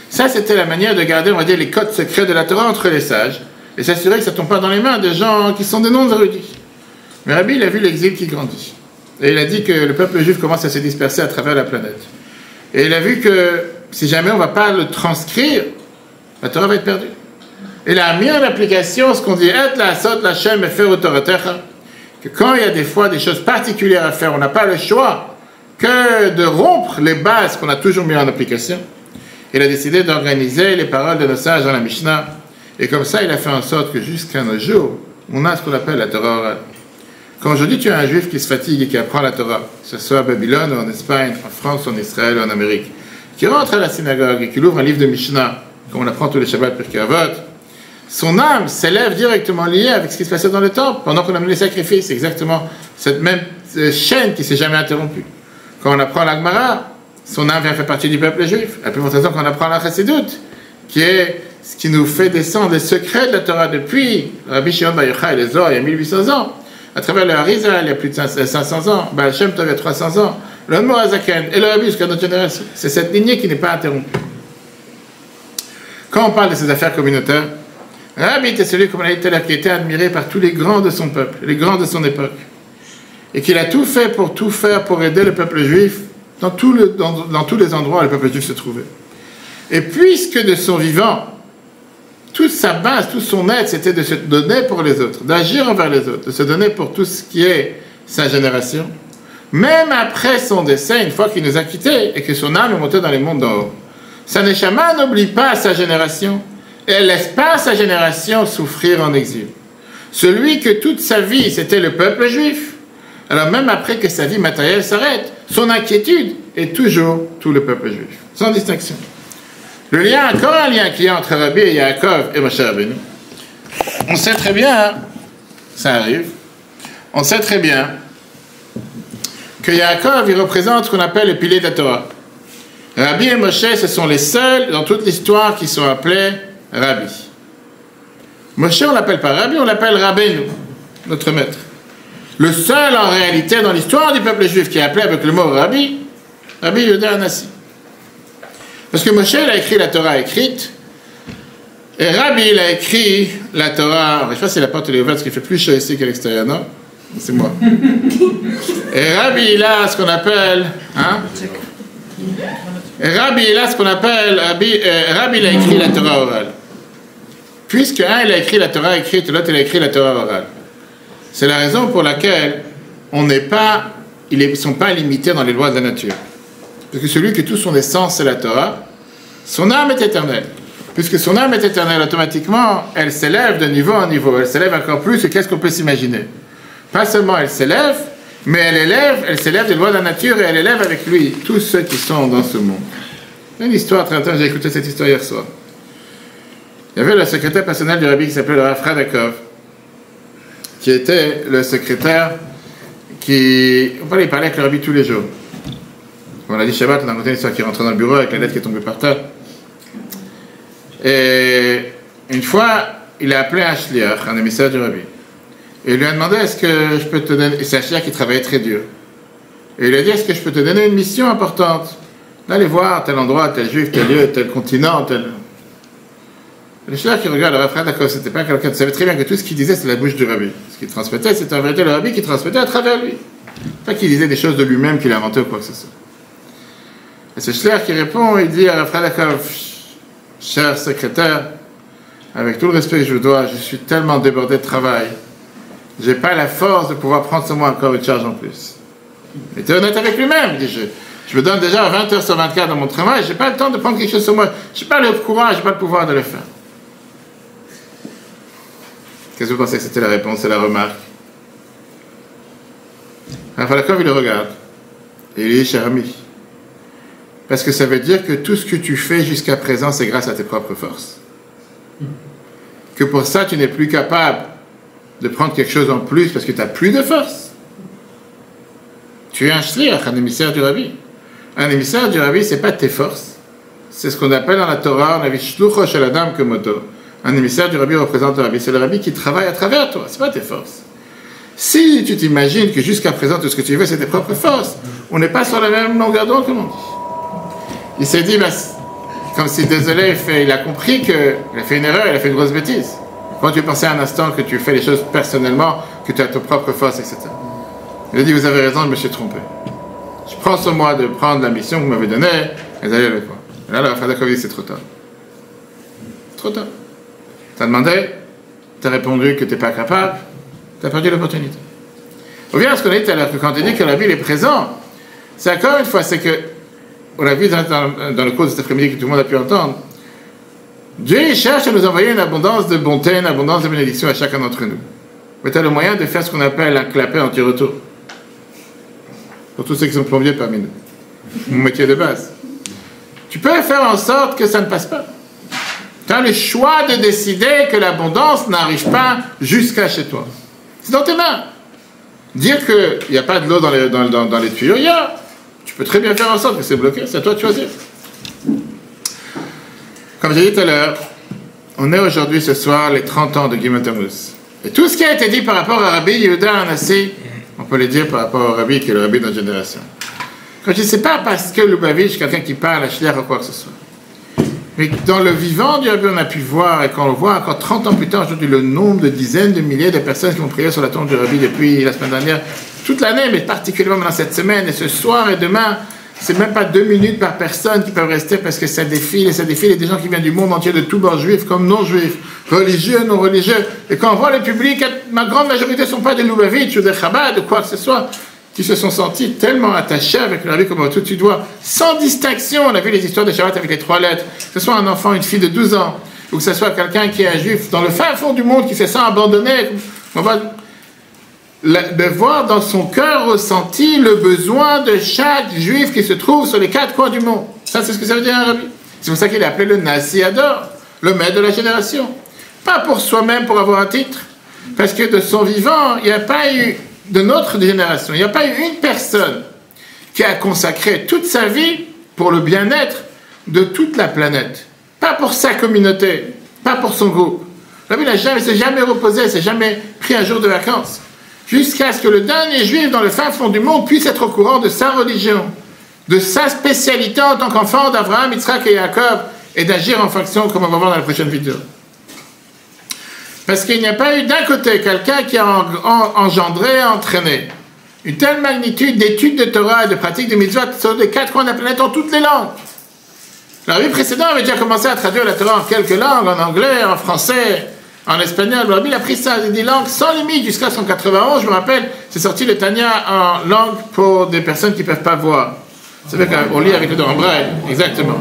Ça, c'était la manière de garder, on va dire, les codes secrets de la Torah entre les sages, et s'assurer que ça ne tombe pas dans les mains de gens qui sont des non-érudits. Mais Rabbi, il a vu l'exil qui grandit. Et il a dit que le peuple juif commence à se disperser à travers la planète. Et il a vu que si jamais on ne va pas le transcrire, la Torah va être perdue. Il a mis en application ce qu'on dit, et la sot la shem et faire autoratecha, que quand il y a des fois des choses particulières à faire, on n'a pas le choix que de rompre les bases qu'on a toujours mis en application. Il a décidé d'organiser les paroles de nos sages dans la Mishnah. Et comme ça, il a fait en sorte que jusqu'à nos jours, on a ce qu'on appelle la Torah orale. Quand aujourd'hui tu as un juif qui se fatigue et qui apprend la Torah, que ce soit à Babylone, ou en Espagne, en France, en Israël, ou en Amérique, qui rentre à la synagogue et qui ouvre un livre de Mishnah, comme on apprend tous les Shabbats Pirkei Avot, son âme s'élève directement liée avec ce qui se passait dans le temple, pendant qu'on a mis les sacrifices. C'est exactement cette même chaîne qui ne s'est jamais interrompue. Quand on apprend la Gemara, son âme vient faire partie du peuple juif. À plus forte raison qu'on apprend la Chassidoute, qui est ce qui nous fait descendre les secrets de la Torah depuis Rabbi Shimon Bar Yochai et les Zohar il y a 1800 ans, à travers le Harizal il y a plus de 500 ans, Baal Shem Tov il y a 300 ans, le Admor HaZaken et le Rabbi jusqu'à notre génération. C'est cette lignée qui n'est pas interrompue. Quand on parle de ces affaires communautaires, Rabbi était celui, comme on l'a dit tout à l'heure, qui était admiré par tous les grands de son peuple, les grands de son époque, et qu'il a tout fait pour aider le peuple juif dans tous les endroits où le peuple juif se trouvait. Et puisque de son vivant, toute sa base, tout son être, c'était de se donner pour les autres, d'agir envers les autres, de se donner pour tout ce qui est sa génération. Même après son décès, une fois qu'il nous a quittés et que son âme est montée dans les mondes d'en haut, sa Neshama n'oublie pas sa génération et elle ne laisse pas sa génération souffrir en exil. Celui que toute sa vie, c'était le peuple juif, alors même après que sa vie matérielle s'arrête, son inquiétude est toujours tout le peuple juif, sans distinction. Le lien, encore un lien qu'il y a entre Rabbi et Yaakov et Moshe Rabbeinu. On sait très bien, ça arrive, on sait très bien que Yaakov, il représente ce qu'on appelle le pilier de la Torah. Rabbi et Moshe, ce sont les seuls dans toute l'histoire qui sont appelés Rabbi. Moshe, on ne l'appelle pas Rabbi, on l'appelle Rabbeinu, notre maître. Le seul, en réalité, dans l'histoire du peuple juif qui est appelé avec le mot Rabbi, Rabbi Yehuda Hanassi. Parce que Moshe, il a écrit la Torah écrite, et Rabbi, il a écrit la Torah, je ne sais pas si la porte est ouverte, parce qu'il fait plus chaud ici qu'à l'extérieur, non? C'est moi. Et Rabbi, il a ce qu'on appelle, Rabbi, il a ce qu'on appelle, Rabbi, il a écrit la Torah orale. Puisque un, il a écrit la Torah écrite, l'autre, il a écrit la Torah orale. C'est la raison pour laquelle ils ne sont pas limités dans les lois de la nature. Parce que celui que tout son essence, c'est la Torah, son âme est éternelle. Puisque son âme est éternelle, automatiquement, elle s'élève de niveau en niveau. Elle s'élève encore plus que qu'est-ce qu'on peut s'imaginer. Pas seulement elle s'élève, mais elle s'élève des lois de la nature et elle élève avec lui tous ceux qui sont dans ce monde. Il y a une histoire très intéressante, j'ai écouté cette histoire hier soir. Il y avait le secrétaire personnel du Rabbi qui s'appelait le Rav Radakov, qui était le secrétaire qui... On parlait avec le Rabbi tous les jours. On a dit Shabbat, on a raconté une histoire qui est rentrée dans le bureau avec la lettre qui est tombée par terre. Et une fois, il a appelé un shliach, un émissaire du Rabbi. Et il lui a demandé, est-ce que je peux te donner... Et c'est un shliach qui travaillait très dur. Et il lui a dit, est-ce que je peux te donner une mission importante? D'aller voir tel endroit, tel juif, tel lieu, tel continent, tel... Le shliach qui regarde le Rav Radakov, c'était pas quelqu'un... Tu savais très bien que tout ce qu'il disait, c'est la bouche du Rabbi. Ce qu'il transmettait, c'était en vérité le Rabbi qui transmettait à travers lui. Pas qu'il disait des choses de lui-même qu'il inventait ou quoi que ce soit. Et ce shliach qui répond, il dit à Rav Radakov, cher secrétaire, avec tout le respect que je vous dois, je suis tellement débordé de travail, j'ai pas la force de pouvoir prendre sur moi encore une charge en plus. Il était honnête avec lui-même, il dit, je me donne déjà 20 heures sur 24 dans mon travail, j'ai pas le temps de prendre quelque chose sur moi, j'ai pas le courage, j'ai pas le pouvoir de le faire. Qu'est-ce que vous pensez que c'était la réponse et la remarque? Rav Radakov, il le regarde, et il dit, cher ami, parce que ça veut dire que tout ce que tu fais jusqu'à présent, c'est grâce à tes propres forces. Que pour ça, tu n'es plus capable de prendre quelque chose en plus parce que tu n'as plus de force. Tu es un shliach, un émissaire du Rabbi. Un émissaire du Rabbi, ce n'est pas tes forces. C'est ce qu'on appelle dans la Torah, on a vu shlucho shel adam kemoto. Un émissaire du Rabbi représente le Rabbi. C'est le Rabbi qui travaille à travers toi, ce n'est pas tes forces. Si tu t'imagines que jusqu'à présent, tout ce que tu fais, c'est tes propres forces, on n'est pas sur la même longueur d'onde, comme on dit. Il s'est dit, comme si désolé, il a compris qu'il a fait une erreur, il a fait une grosse bêtise. Quand tu pensais un instant que tu fais les choses personnellement, que tu as ta propre force, etc. Il a dit, vous avez raison, je me suis trompé. Je prends sur moi de prendre la mission que vous m'avez donnée et d'aller avec moi. Et là, le Rav Radakov dit, c'est trop tard. Trop tard. Tu as demandé, tu as répondu que tu n'es pas capable, tu as perdu l'opportunité. On revient à ce qu'on a dit tout à l'heure, que quand tu dis que la vie est présent, c'est encore une fois, c'est que on l'a vu dans le cours de cet après-midi que tout le monde a pu entendre. Dieu cherche à nous envoyer une abondance de bonté, une abondance de bénédiction à chacun d'entre nous. Mais tu as le moyen de faire ce qu'on appelle un clapet anti-retour. Pour tous ceux qui sont plombiers parmi nous. Mon métier de base. Tu peux faire en sorte que ça ne passe pas. Tu as le choix de décider que l'abondance n'arrive pas jusqu'à chez toi. C'est dans tes mains. Dire qu'il n'y a pas de l'eau dans les tuyaux, il y a. Tu peux très bien faire en sorte que c'est bloqué, c'est à toi de choisir. Comme j'ai dit tout à l'heure, on est aujourd'hui, ce soir, les 30 ans de Gimel Tammuz. Et tout ce qui a été dit par rapport à Rabbi Yehuda Hanassi, on peut le dire par rapport au Rabbi qui est le Rabbi de notre génération. Quand je ne sais pas parce que Lubavitch, quelqu'un qui parle à Shliach ou quoi que ce soit. Mais dans le vivant du Rabbi, on a pu voir, et quand on le voit encore 30 ans plus tard, aujourd'hui, le nombre de dizaines de milliers de personnes qui ont prié sur la tombe du Rabbi depuis la semaine dernière, toute l'année, mais particulièrement dans cette semaine, et ce soir et demain, c'est même pas 2 minutes par personne qui peuvent rester parce que ça défile, et des gens qui viennent du monde entier, de tous bords, juifs comme non-juifs, religieux, non-religieux. Et quand on voit le public, ma grande majorité ne sont pas des Lubavitch ou des Chabad ou quoi que ce soit, qui se sont sentis tellement attachés avec le rabbi comme tout tu dois, sans distinction. On a vu les histoires de Shabbat avec les 3 lettres, que ce soit un enfant, une fille de 12 ans, ou que ce soit quelqu'un qui est un juif dans le fin fond du monde, qui se sent abandonné. On va de voir dans son cœur ressenti le besoin de chaque juif qui se trouve sur les 4 coins du monde. Ça, c'est ce que ça veut dire un rabbi. C'est pour ça qu'il est appelé le Nasi Ador, le maître de la génération. Pas pour soi-même, pour avoir un titre, parce que de son vivant, il n'y a pas eu, de notre génération, il n'y a pas eu une personne qui a consacré toute sa vie pour le bien-être de toute la planète. Pas pour sa communauté, pas pour son groupe. Le rabbi ne s'est jamais reposé, il s'est jamais pris un jour de vacances, jusqu'à ce que le dernier juif dans le fin fond du monde puisse être au courant de sa religion, de sa spécialité en tant qu'enfant d'Abraham, Yitzhak et Jacob, et d'agir en fonction, comme on va voir dans la prochaine vidéo. Parce qu'il n'y a pas eu d'un côté quelqu'un qui a engendré, entraîné une telle magnitude d'études de Torah et de pratiques de mitzvot sur les 4 coins de la planète en toutes les langues. Le rabbi précédent avait déjà commencé à traduire la Torah en quelques langues, en anglais, en français, en espagnol. Le rabbi a pris ça des langues sans limite jusqu'à 191, je me rappelle, c'est sorti le Tanya en langue pour des personnes qui ne peuvent pas voir. Vous savez qu'on lit avec le dos en braille, exactement.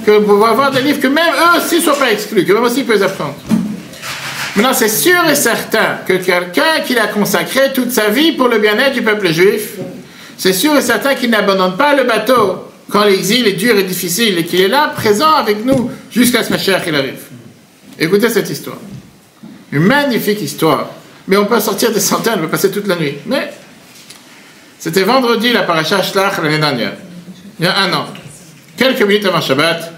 Que vous pouvez avoir des livres que même eux aussi ne sont pas exclus, que même aussi ils peuvent apprendre. Maintenant, c'est sûr et certain que quelqu'un qui l'a consacré toute sa vie pour le bien-être du peuple juif, c'est sûr et certain qu'il n'abandonne pas le bateau quand l'exil est dur et difficile, et qu'il est là, présent avec nous, jusqu'à ce que Mashiach il arrive. Écoutez cette histoire. Une magnifique histoire. Mais on peut sortir des centaines, on peut passer toute la nuit. Mais c'était vendredi, la paracha Shlach l'année dernière. Il y a 1 an. Quelques minutes avant Shabbat,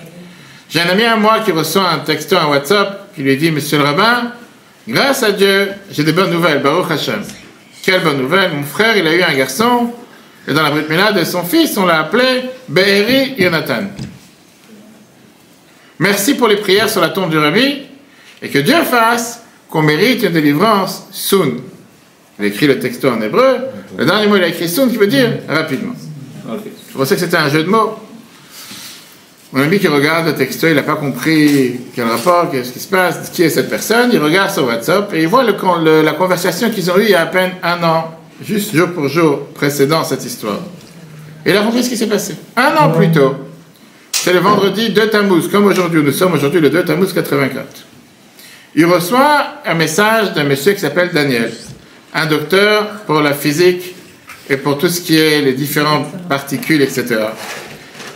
j'ai un ami à moi qui reçoit un texto, un WhatsApp, qui lui dit, Monsieur le rabbin, grâce à Dieu, j'ai des bonnes nouvelles, Baruch Hashem. Quelle bonne nouvelle, mon frère, il a eu un garçon, et dans la Brit Mila de son fils, on l'a appelé Be'eri Yonatan. Merci pour les prières sur la tombe du rabbi, et que Dieu fasse qu'on mérite une délivrance soon. Il a écrit le texto en hébreu, le dernier mot il a écrit soon, qui veut dire rapidement. Je pensais que c'était un jeu de mots. Mon ami qui regarde le texto, il n'a pas compris quel rapport, qu'est-ce qui se passe, qui est cette personne, il regarde sur WhatsApp et il voit la conversation qu'ils ont eue il y a à peine 1 an, juste jour pour jour précédant cette histoire. Et il a compris ce qui s'est passé. 1 an plus tôt, c'est le vendredi 2 Tammuz, comme aujourd'hui, nous sommes aujourd'hui le 2 Tammuz 84. Il reçoit un message d'un monsieur qui s'appelle Daniel, un docteur pour la physique et pour tout ce qui est les différentes particules, etc.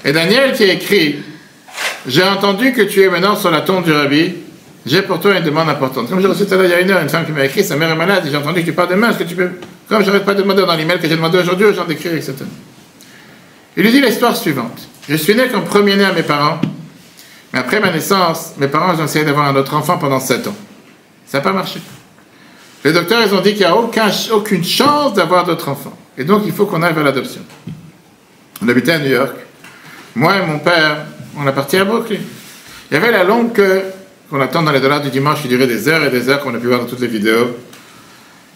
Et Daniel qui a écrit « J'ai entendu que tu es maintenant sur la tombe du rabbi, j'ai pour toi une demande importante. » Comme j'ai reçu tout à l'heure il y a 1 heure, une femme qui m'a écrit « Sa mère est malade et j'ai entendu que tu parles demain, est-ce que tu peux... » Comme je n'arrête pas de demander dans l'email que j'ai demandé aujourd'hui aux gens d'écrire, etc. Il lui dit l'histoire suivante. « Je suis né comme premier-né à mes parents, mais après ma naissance, mes parents ont essayé d'avoir un autre enfant pendant 7 ans. Ça n'a pas marché. Les docteurs, ils ont dit qu'il n'y a aucune chance d'avoir d'autres enfants. Et donc, il faut qu'on aille vers l'adoption. On habitait à New York. Moi et mon père, on est parti à Brooklyn. Il y avait la longue queue qu'on attend dans les dollars du dimanche qui durait des heures et des heures, qu'on a pu voir dans toutes les vidéos.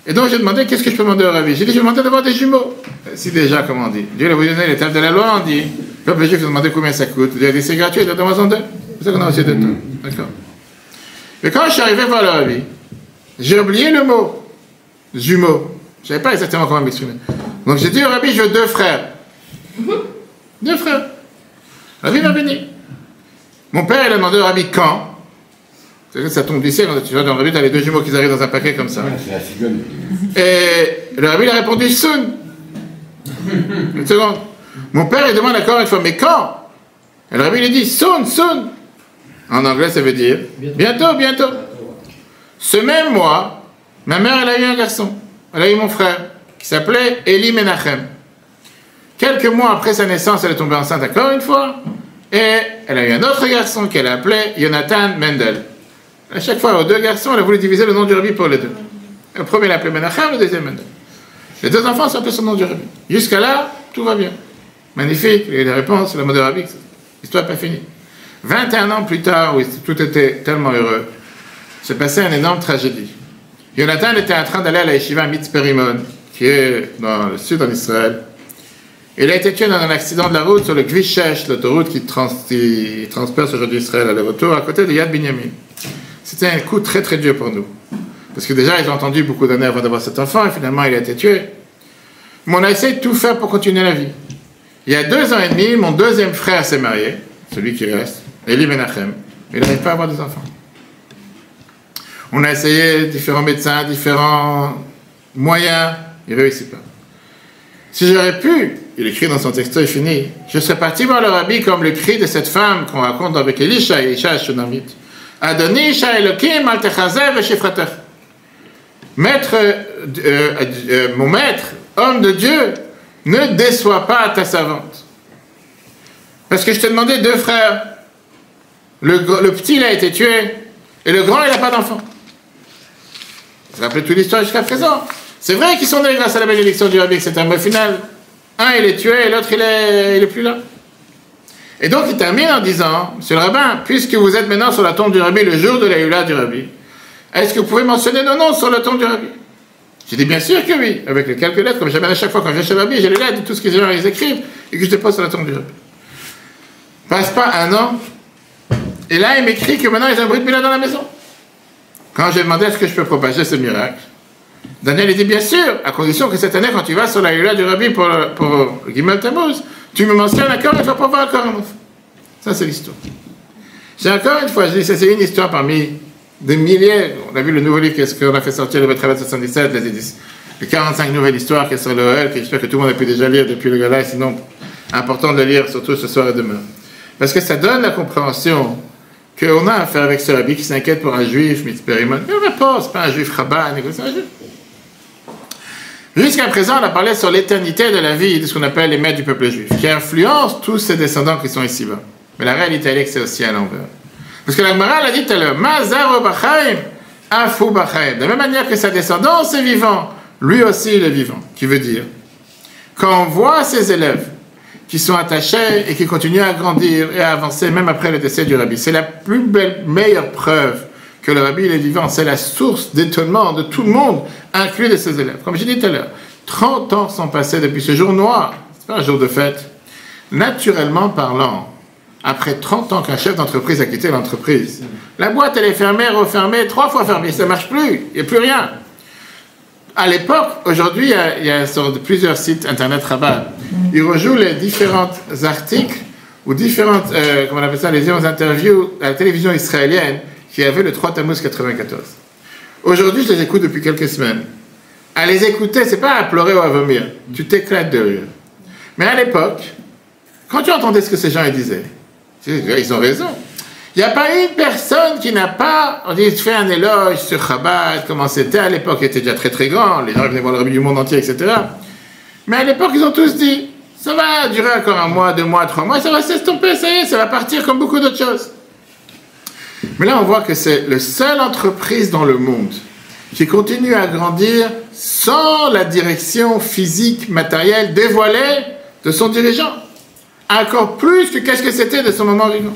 Et donc j'ai demandé, qu'est-ce que je peux demander au rabbi? J'ai dit, je vais demander d'avoir des jumeaux. Si déjà, comme on dit. Dieu l'a voulu donner les tables de la loi, on dit. Le peuple juif, il a demandé combien ça coûte. Il a dit, c'est gratuit, il a demandé 2. C'est ça qu'on a reçu 2 temps. D'accord. Mais quand je suis arrivé voir le rabbi, j'ai oublié le mot jumeau. Je ne savais pas exactement comment m'exprimer. Donc j'ai dit au rabbi, je veux 2 frères. 2 frères. Le rabbi m'a béni. Mon père, il a demandé au rabbi quand. C'est-à-dire que ça tombe du ciel, quand tu vois dans le rabbi, tu as les 2 jumeaux qui arrivent dans un paquet comme ça. Et le rabbi, il a répondu soon. Une seconde. Mon père, il demande encore une fois, mais quand? Et le rabbi, il dit soon, soon. En anglais, ça veut dire bientôt, bientôt. Ce même mois, ma mère, elle a eu un garçon. Elle a eu mon frère, qui s'appelait Eli Menachem. Quelques mois après sa naissance, elle est tombée enceinte encore une fois. Et elle a eu un autre garçon qu'elle a appelé Jonathan Mendel. À chaque fois, aux 2 garçons, elle a voulu diviser le nom du rabbi pour les 2. Le premier l'a appelé Menachem, le deuxième Mendel. Les 2 enfants sont appelés son nom du rabbi. Jusqu'à là, tout va bien. Magnifique, et les réponses, le mot de rabbi, l'histoire n'est pas finie. 21 ans plus tard, où tout était tellement heureux, s'est passé une énorme tragédie. Jonathan était en train d'aller à la yeshiva Mitzperimon, qui est dans le sud en Israël. Il a été tué dans un accident de la route sur le Kvish 6, l'autoroute qui transperce aujourd'hui Israël à aller-retour, à côté de Yad Binyamin. C'était un coup très très dur pour nous. Parce que déjà, ils ont attendu beaucoup d'années avant d'avoir cet enfant, et finalement, il a été tué. Mais on a essayé de tout faire pour continuer la vie. Il y a 2 ans et demi, mon deuxième frère s'est marié, celui qui reste, Eli Menachem. Il n'arrive pas à avoir des enfants. On a essayé différents médecins, différents moyens, il ne réussit pas. Si j'aurais pu, il écrit dans son texto, il finit, je serais parti voir le rabbi comme le cri de cette femme qu'on raconte avec Elisha Shunamite. Adoni Isha Elokim al techazev veshifratech. Maître, mon maître, homme de Dieu, ne déçois pas ta servante. Parce que je t'ai demandé 2 frères. Le petit, il a été tué, et le grand, il n'a pas d'enfant. Vous rappelez toute l'histoire jusqu'à présent. C'est vrai qu'ils sont nés grâce à la bénédiction du rabbi, etc. Mais au final, un, il est tué, et l'autre, il est plus là. Et donc, il termine en disant, Monsieur le rabbin, puisque vous êtes maintenant sur la tombe du rabbi, le jour de la Hula du rabbi, est-ce que vous pouvez mentionner nos noms sur la tombe du rabbi? J'ai dit, bien sûr que oui, avec les quelques lettres, comme j'amène à chaque fois quand je vais chez le rabbi, j'ai les lettres de tout ce qu'ils écrivent, et que je dépose sur la tombe du rabbi. Passe pas 1 an, et là, il m'écrit que maintenant, ils ont un bruit de Mila dans la maison. Quand j'ai demandé est-ce que je peux propager ce miracle, Daniel, il dit, bien sûr, à condition que cette année, quand tu vas sur la Hula du rabbi pour Gimel Tammuz, tu me mentionnes encore une fois pour voir encore un enfant. Ça, c'est l'histoire. J'ai encore une fois, je dis, c'est une histoire parmi des milliers. On a vu le nouveau livre qu'on a fait sortir, le Betravet 77, les 45 nouvelles histoires qui sont sur le OL, que j'espère que tout le monde a pu déjà lire depuis le gala, sinon, important de le lire, surtout ce soir et demain. Parce que ça donne la compréhension qu'on a affaire avec ce rabbi qui s'inquiète pour un juif, mitzperimon. Il ne pas, c'est pas un juif rabbin, c'est un juif. Jusqu'à présent, on a parlé sur l'éternité de la vie de ce qu'on appelle les maîtres du peuple juif, qui influencent tous ces descendants qui sont ici-bas. Mais la réalité, elle est que c'est aussi à l'envers. Parce que la Gemara l'a dit tout à l'heure, Mazaro Bachaim, Afou Bachaim. De la même manière que sa descendance est vivant, lui aussi il est vivant. Qui veut dire, quand on voit ses élèves qui sont attachés et qui continuent à grandir et à avancer même après le décès du rabbi, c'est la meilleure preuve que le rabbi il est vivant, c'est la source d'étonnement de tout le monde, inclus de ses élèves. Comme j'ai dit tout à l'heure, 30 ans sont passés depuis ce jour noir, c'est pas un jour de fête. Naturellement parlant, après 30 ans qu'un chef d'entreprise a quitté l'entreprise, la boîte elle est fermée, refermée, 3 fois fermée, ça ne marche plus, il n'y a plus rien. À l'époque, aujourd'hui, il y a sur plusieurs sites internet rabat, ils rejouent les différents articles ou différentes, comment on appelle ça, les interviews à la télévision israélienne qui avait le 3 Tammuz 94. Aujourd'hui, je les écoute depuis quelques semaines. À les écouter, c'est pas à pleurer ou à vomir. Tu t'éclates de rire. Mais à l'époque, quand tu entendais ce que ces gens disaient, ils ont raison. Il n'y a pas une personne qui n'a pas, on dit, fait un éloge sur Chabad, comment c'était. À l'époque, il était déjà très très grand. Les gens venaient voir le rabbi du monde entier, etc. Mais à l'époque, ils ont tous dit, ça va durer encore 1 mois, 2 mois, 3 mois, ça va s'estomper, ça y est, ça va partir comme beaucoup d'autres choses. Mais là, on voit que c'est la seule entreprise dans le monde qui continue à grandir sans la direction physique, matérielle dévoilée de son dirigeant. Encore plus que qu'est-ce que c'était de son moment vivant.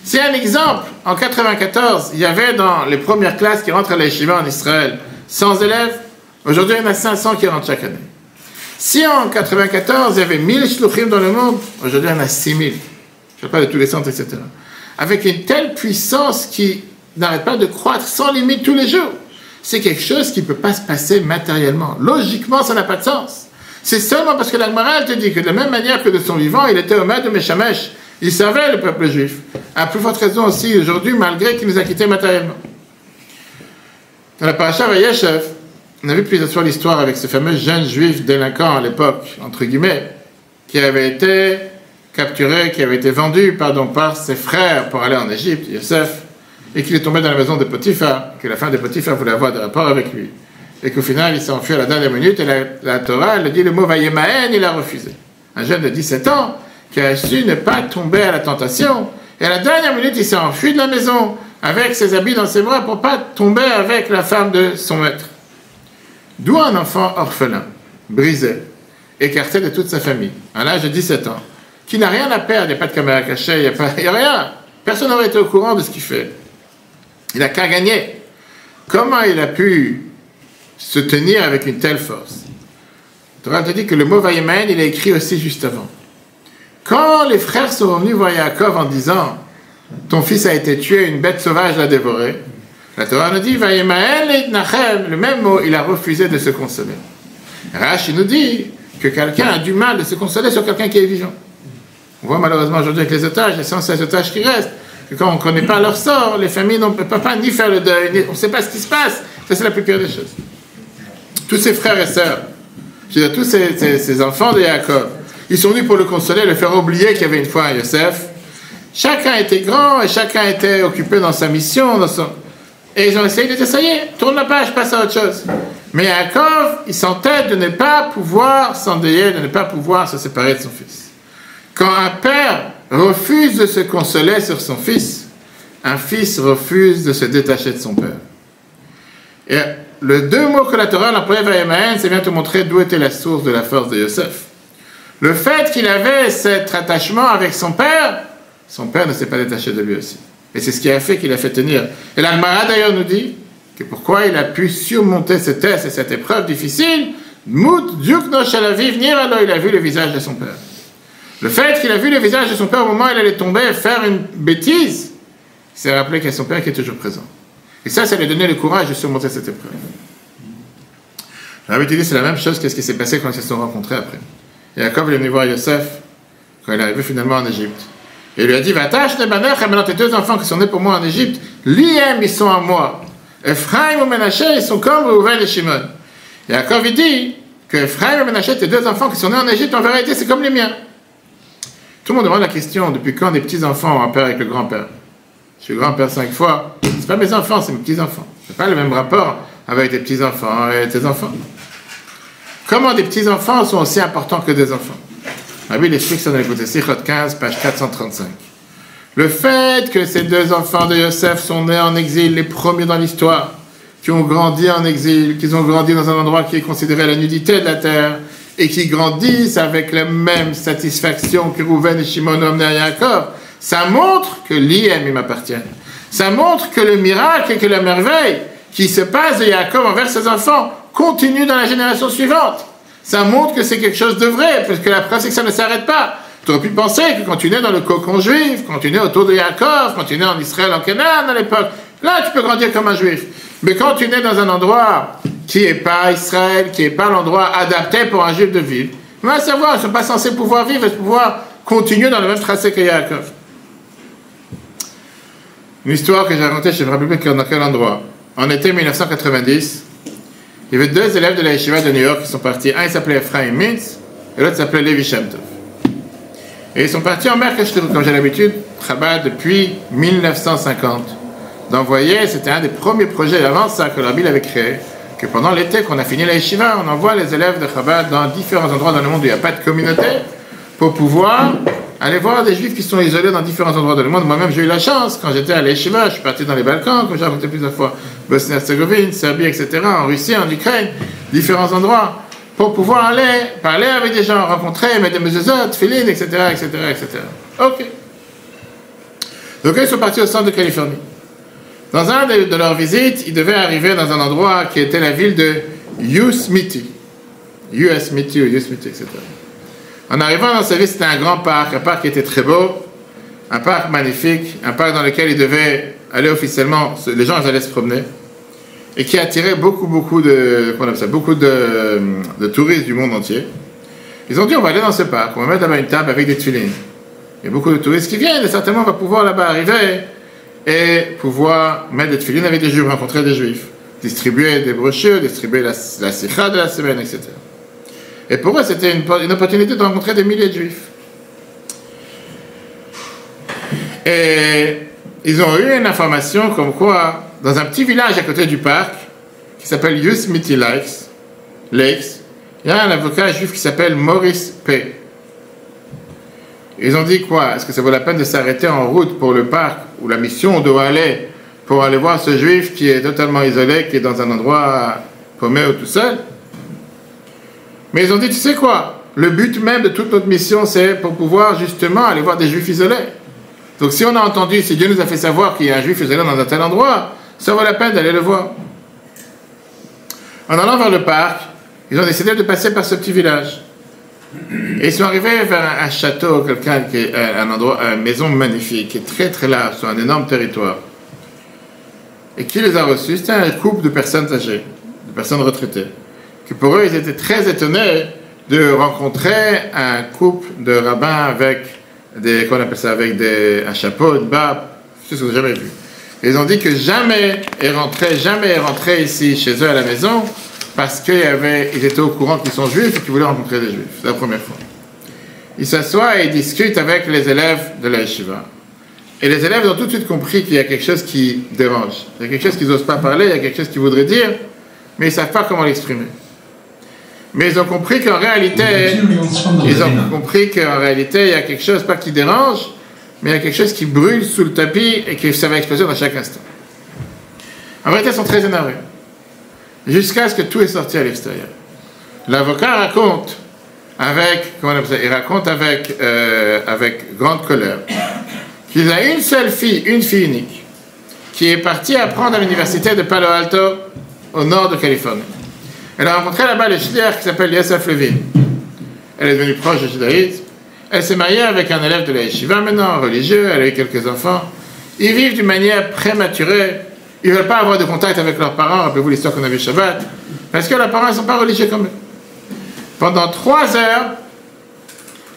C'est un exemple. En 1994, il y avait dans les premières classes qui rentrent à l'Yeshiva en Israël 100 élèves. Aujourd'hui, il y en a 500 qui rentrent chaque année. Si en 1994, il y avait 1000 shluchim dans le monde, aujourd'hui, il y en a 6000. Je ne parle pas de tous les centres, etc. Avec une telle puissance qui n'arrête pas de croître sans limite tous les jours. C'est quelque chose qui ne peut pas se passer matériellement. Logiquement, ça n'a pas de sens. C'est seulement parce que la Gemara te dit que de la même manière que de son vivant, il était au maître de Meshamesh. Il servait le peuple juif. À plus forte raison aussi aujourd'hui, malgré qu'il nous a quittés matériellement. Dans la paracha Vayeshev, on a vu plusieurs fois l'histoire avec ce fameux jeune juif délinquant à l'époque, entre guillemets, qui avait été capturé, qui avait été vendu par ses frères pour aller en Égypte, Yosef, et qu'il est tombé dans la maison de Potiphar, que la femme de Potiphar voulait avoir des rapports avec lui. Et qu'au final, il s'est enfui à la dernière minute, et la Torah, elle dit le mot Vayemaen, il a refusé. Un jeune de 17 ans, qui a su ne pas tomber à la tentation, et à la dernière minute, il s'est enfui de la maison, avec ses habits dans ses bras, pour ne pas tomber avec la femme de son maître. D'où un enfant orphelin, brisé, écarté de toute sa famille, à l'âge de 17 ans, qui n'a rien à perdre, il n'y a pas de caméra cachée, il n'y a rien. Personne n'aurait été au courant de ce qu'il fait. Il n'a qu'à gagner. Comment il a pu se tenir avec une telle force? Torah te dit que le mot Vayemaen, il est écrit aussi juste avant. Quand les frères sont venus voir Yaakov en disant ton fils a été tué, une bête sauvage l'a dévoré, la Torah nous dit Vayemaen leitnachem, le même mot, il a refusé de se consoler. Rashi nous dit que quelqu'un a du mal de se consoler sur quelqu'un qui est vivant. On voit malheureusement aujourd'hui avec les otages, les 116 otages qui restent, que quand on ne connaît pas leur sort, les familles ne peuvent pas ni faire le deuil, on ne sait pas ce qui se passe. Ça, c'est la plus pire des choses. Tous ses frères et sœurs, je veux dire, tous ces enfants de Yaakov, ils sont venus pour le consoler, le faire oublier qu'il y avait une fois un Yosef. Chacun était grand et chacun était occupé dans sa mission. Et ils ont essayé de dire, ça y est, tourne la page, passe à autre chose. Mais Yaakov, il s'entête de ne pas pouvoir s'endeuiller, de ne pas pouvoir se séparer de son fils. Quand un père refuse de se consoler sur son fils, un fils refuse de se détacher de son père. Et le deux mots que la Torah emploie Vayemaen, c'est bien te montrer d'où était la source de la force de Yosef. Le fait qu'il avait cet attachement avec son père ne s'est pas détaché de lui aussi. Et c'est ce qui a fait qu'il a fait tenir. Et la Gemara d'ailleurs nous dit que pourquoi il a pu surmonter ce test et cette épreuve difficile, Mout Diukno Shalaviv Niralo, il a vu le visage de son père. Le fait qu'il a vu le visage de son père au moment où il allait tomber et faire une bêtise, il s'est rappelé qu'il y a son père qui est toujours présent. Et ça lui a donné le courage de surmonter cette épreuve. J'avais dit c'est la même chose qu'est-ce qui s'est passé quand ils se sont rencontrés après. Et Yaakov est venu voir Yosef quand il est arrivé finalement en Égypte. Et il lui a dit, Vatash nebanech, maintenant tes deux enfants qui sont nés pour moi en Égypte, Liem, ils sont à moi. Ephraim ou Menaché, ils sont comme Reuven et Shimon. Et Yaakov il dit que Ephraim et Menaché, tes deux enfants qui sont nés en Égypte, en vérité, c'est comme les miens. Tout le monde demande la question, depuis quand des petits-enfants ont un père avec le grand-père? Je suis grand-père 5 fois. C'est pas mes enfants, c'est mes petits-enfants. C'est pas le même rapport avec tes petits-enfants et tes enfants. Comment des petits-enfants sont aussi importants que des enfants? La Bible explique ça dans l'écoute Sichot 15, page 435. Le fait que ces deux enfants de Yosef sont nés en exil, les premiers dans l'histoire, qui ont grandi en exil, qui ont grandi dans un endroit qui est considéré la nudité de la terre, et qui grandissent avec la même satisfaction que Reuven et Shimon ont amené à Yaakov, ça montre que l'Iem, il m'appartient. Ça montre que le miracle et que la merveille qui se passe de Yaakov envers ses enfants continue dans la génération suivante. Ça montre que c'est quelque chose de vrai, parce que la preuve c'est que ça ne s'arrête pas. Tu aurais pu penser que quand tu nais dans le cocon juif, quand tu nais autour de Yaakov, quand tu nais en Israël, en Canaan à l'époque, là tu peux grandir comme un juif. Mais quand tu nais dans un endroit qui n'est pas Israël, qui n'est pas l'endroit adapté pour un juif de vivre, on va savoir, ils ne sont pas censés pouvoir vivre et pouvoir continuer dans le même tracé que Yaakov. Une histoire que j'ai racontée, je ne me rappelle plus dans quel endroit. En été 1990, il y avait deux élèves de la Yeshiva de New York qui sont partis. Un, il s'appelait Ephraim Mintz, et l'autre s'appelait Levi Shem Tov. Et ils sont partis en mer Kashrut, comme j'ai l'habitude, Chabad depuis 1950. D'envoyer, c'était un des premiers projets avant ça que la Bible avait créé, que pendant l'été qu'on a fini la Yeshiva, on envoie les élèves de Chabad dans différents endroits dans le monde où il n'y a pas de communauté, pour pouvoir aller voir des juifs qui sont isolés dans différents endroits dans le monde. Moi-même, j'ai eu la chance, quand j'étais à la Yeshiva, je suis parti dans les Balkans, comme j'ai raconté plusieurs fois, Bosnie-Herzégovine, Serbie, etc., en Russie, en Ukraine, différents endroits, pour pouvoir aller parler avec des gens, rencontrer, mettre des mezuzot, filines, etc., etc., etc. Ok. Donc, ils sont partis au centre de Californie. Dans un de leurs visites, ils devaient arriver dans un endroit qui était la ville de Yosemite, etc. En arrivant dans cette ville, c'était un grand parc, un parc qui était très beau, un parc magnifique, un parc dans lequel ils devaient aller officiellement, les gens allaient se promener, et qui attirait beaucoup de touristes du monde entier. Ils ont dit, on va aller dans ce parc, on va mettre là-bas une table avec des tefilines. Il y a beaucoup de touristes qui viennent, et certainement on va pouvoir là-bas arriver et pouvoir mettre des tefilines avec des juifs, rencontrer des juifs, distribuer des brochures, distribuer la sikha de la semaine, etc. Et pour eux, c'était une opportunité de rencontrer des milliers de juifs. Et ils ont eu une information comme quoi, dans un petit village à côté du parc, qui s'appelle Yosemite Lakes, il y a un avocat juif qui s'appelle Maurice P. Ils ont dit quoi? Est-ce que ça vaut la peine de s'arrêter en route pour le parc où la mission doit aller pour aller voir ce juif qui est totalement isolé, qui est dans un endroit paumé ou tout seul? Mais ils ont dit, tu sais quoi? Le but même de toute notre mission, c'est pour pouvoir justement aller voir des juifs isolés. Donc si on a entendu, si Dieu nous a fait savoir qu'il y a un juif isolé dans un tel endroit, ça vaut la peine d'aller le voir. En allant vers le parc, ils ont décidé de passer par ce petit village. Et ils sont arrivés vers un château, quelqu'un qui est un endroit, une maison magnifique, qui est très très large, sur un énorme territoire. Et qui les a reçus? C'était un couple de personnes âgées, de personnes retraitées. Que pour eux, ils étaient très étonnés de rencontrer un couple de rabbins avec des, qu'on appelle ça, avec un chapeau, une barbe, ce qu'ils n'ont jamais vu. Et ils ont dit que jamais est rentré ici, chez eux à la maison, parce qu'ils étaient au courant qu'ils sont juifs et qu'ils voulaient rencontrer des juifs. C'est la première fois. Ils s'assoient et ils discutent avec les élèves de la yeshiva. Et les élèves ont tout de suite compris qu'il y a quelque chose qui dérange. Il y a quelque chose qu'ils n'osent pas parler, il y a quelque chose qu'ils voudraient dire, mais ils ne savent pas comment l'exprimer. Mais ils ont compris qu'en réalité, il y a quelque chose, pas qui dérange, mais il y a quelque chose qui brûle sous le tapis et que ça va exploser dans chaque instant. En vérité, ils sont très énervés. Jusqu'à ce que tout est sorti à l'extérieur. L'avocat raconte avec grande colère qu'il a une seule fille, une fille unique, qui est partie apprendre à l'université de Palo Alto, au nord de Californie. Elle a rencontré là-bas le shliach qui s'appelle Yosef Levin. Elle est devenue proche du judaïsme. Elle s'est mariée avec un élève de la yeshiva maintenant, religieux, elle a eu quelques enfants. Ils vivent d'une manière prématurée. Ils ne veulent pas avoir de contact avec leurs parents, rappelez-vous l'histoire qu'on a vue Shabbat, parce que leurs parents ne sont pas religieux comme eux. Pendant 3 heures,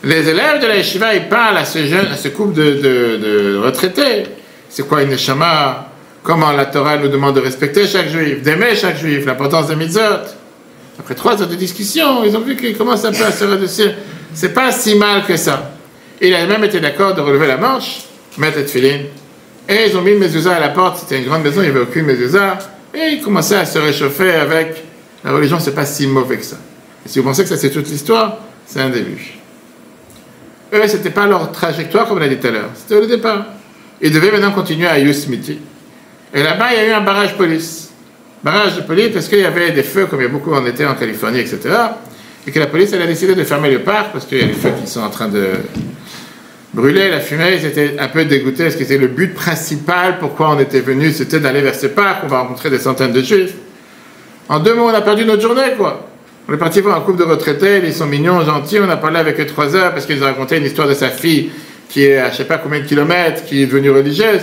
les élèves de la yeshiva, ils parlent à ce couple de retraités. C'est quoi une neshama? Comment la Torah nous demande de respecter chaque juif, d'aimer chaque juif, l'importance des mitzvot. Après 3 heures de discussion, ils ont vu qu'ils commencent un peu à se redresser. C'est pas si mal que ça. Il a même été d'accord de relever la manche, mettre le tefillin. Et ils ont mis le mezuzah à la porte, c'était une grande maison, il n'y avait aucune mezuzah. Et ils commençaient à se réchauffer avec la religion, c'est pas si mauvais que ça. Et si vous pensez que ça c'est toute l'histoire, c'est un début. Eux, c'était pas leur trajectoire comme on a dit tout à l'heure, c'était le départ. Ils devaient maintenant continuer à Yosemite. Et là-bas, il y a eu un barrage police. Barrage de police parce qu'il y avait des feux, comme il y a beaucoup en été en Californie, etc. Et que la police, elle a décidé de fermer le parc parce qu'il y a des feux qui sont en train de brûler, la fumée. Ils étaient un peu dégoûtés parce que c'était le but principal pourquoi on était venu, c'était d'aller vers ce parc, on va rencontrer des centaines de juifs. En 2 mots, on a perdu notre journée, quoi. On est parti voir un couple de retraités, ils sont mignons, gentils, on a parlé avec eux 3 heures parce qu'ils ont raconté une histoire de sa fille qui est à je sais pas combien de kilomètres, qui est devenue religieuse.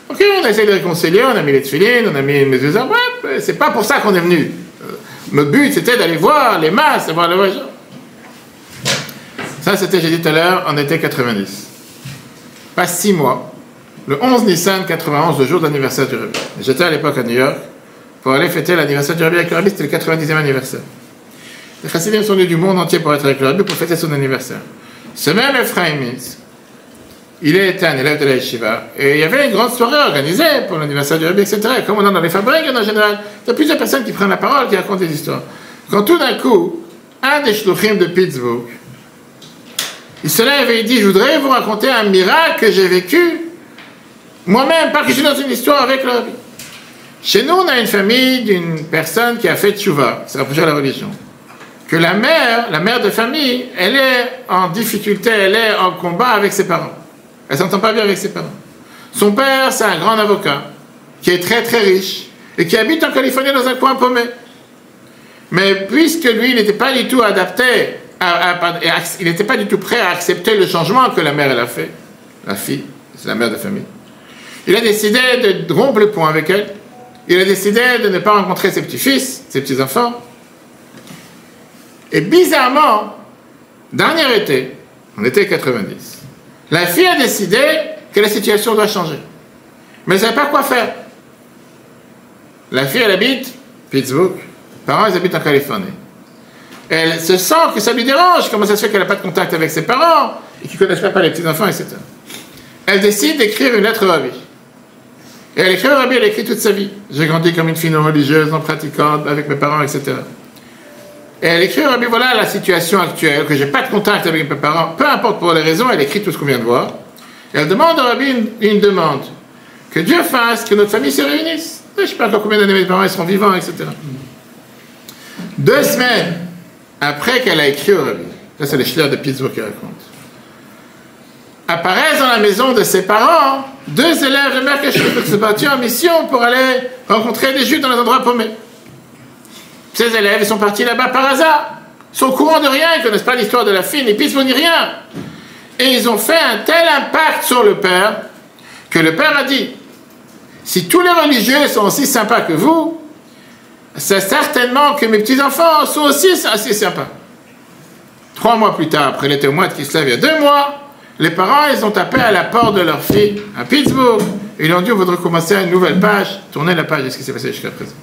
Ok, on a essayé de réconcilier, on a mis les tefillin, on a mis les mezuzah, ouais, c'est pas pour ça qu'on est venu. Notre but, c'était d'aller voir les masses, voir les gens. Ça, c'était, j'ai dit tout à l'heure, en été 90. Pas 6 mois. Le 11 Nissan 91, le jour de l'anniversaire du Rebbe. J'étais à l'époque à New York pour aller fêter l'anniversaire du Rebbe avec le Rebbe, c'était le 90e anniversaire. Les chassidim sont venus du monde entier pour être avec le Rebbe pour fêter son anniversaire. Ce même Ephraim Mintz, il était un élève de la yeshiva, et il y avait une grande soirée organisée pour l'anniversaire du Rebbe, etc. Et comme on est dans les fabriques en général, il y a plusieurs personnes qui prennent la parole, qui racontent des histoires. Quand tout d'un coup, un des shluchim de Pittsburgh, il se lève et il dit, je voudrais vous raconter un miracle que j'ai vécu, moi-même, pas que je suis dans une histoire avec le Rebbe. Chez nous, on a une famille d'une personne qui a fait tchouva, qui s'est rapprochée à la religion. Que la mère de famille, elle est en difficulté, elle est en combat avec ses parents. Elle ne s'entend pas bien avec ses parents. Son père, c'est un grand avocat, qui est très très riche, et qui habite en Californie dans un coin paumé. Mais puisque lui, il n'était pas du tout adapté, il n'était pas du tout prêt à accepter le changement que la mère, elle a fait, la fille, c'est la mère de famille, il a décidé de rompre le pont avec elle, il a décidé de ne pas rencontrer ses petits-fils, ses petits-enfants. Et bizarrement, dernier été, en été 90, la fille a décidé que la situation doit changer. Mais elle ne savait pas quoi faire. La fille, elle habite Pittsburgh. Les parents, ils habitent en Californie. Elle se sent que ça lui dérange. Comment ça se fait qu'elle n'a pas de contact avec ses parents et qu'ils ne connaissent pas les petits-enfants, etc. Elle décide d'écrire une lettre au Rabbi. Et elle écrit au Rabbi, elle écrit toute sa vie. J'ai grandi comme une fille non religieuse, non pratiquante, avec mes parents, etc. Et elle écrit au Rabbi, voilà la situation actuelle, que je n'ai pas de contact avec mes parents, peu importe pour les raisons, elle écrit tout ce qu'on vient de voir. Et elle demande au Rabbi une demande. Que Dieu fasse que notre famille se réunisse. Je ne sais pas encore combien d'années mes parents ils seront vivants, etc. 2 semaines après qu'elle a écrit au Rabbi, ça c'est les shliach de Pittsburgh qui racontent, apparaissent dans la maison de ses parents 2 élèves de Merkeshut qui se battent en mission pour aller rencontrer des juifs dans les endroits paumés. Ces élèves, ils sont partis là-bas par hasard. Ils sont au courant de rien, ils ne connaissent pas l'histoire de la fille, ni Pittsburgh, ni rien. Et ils ont fait un tel impact sur le père, que le père a dit, si tous les religieux sont aussi sympas que vous, c'est certainement que mes petits-enfants sont aussi assez sympas. 3 mois plus tard, après l'été au mois de Kislev, il y a 2 mois, les parents, ils ont tapé à la porte de leur fille à Pittsburgh. Ils ont dit, on voudrait commencer une nouvelle page. Tournez la page de ce qui s'est passé jusqu'à présent.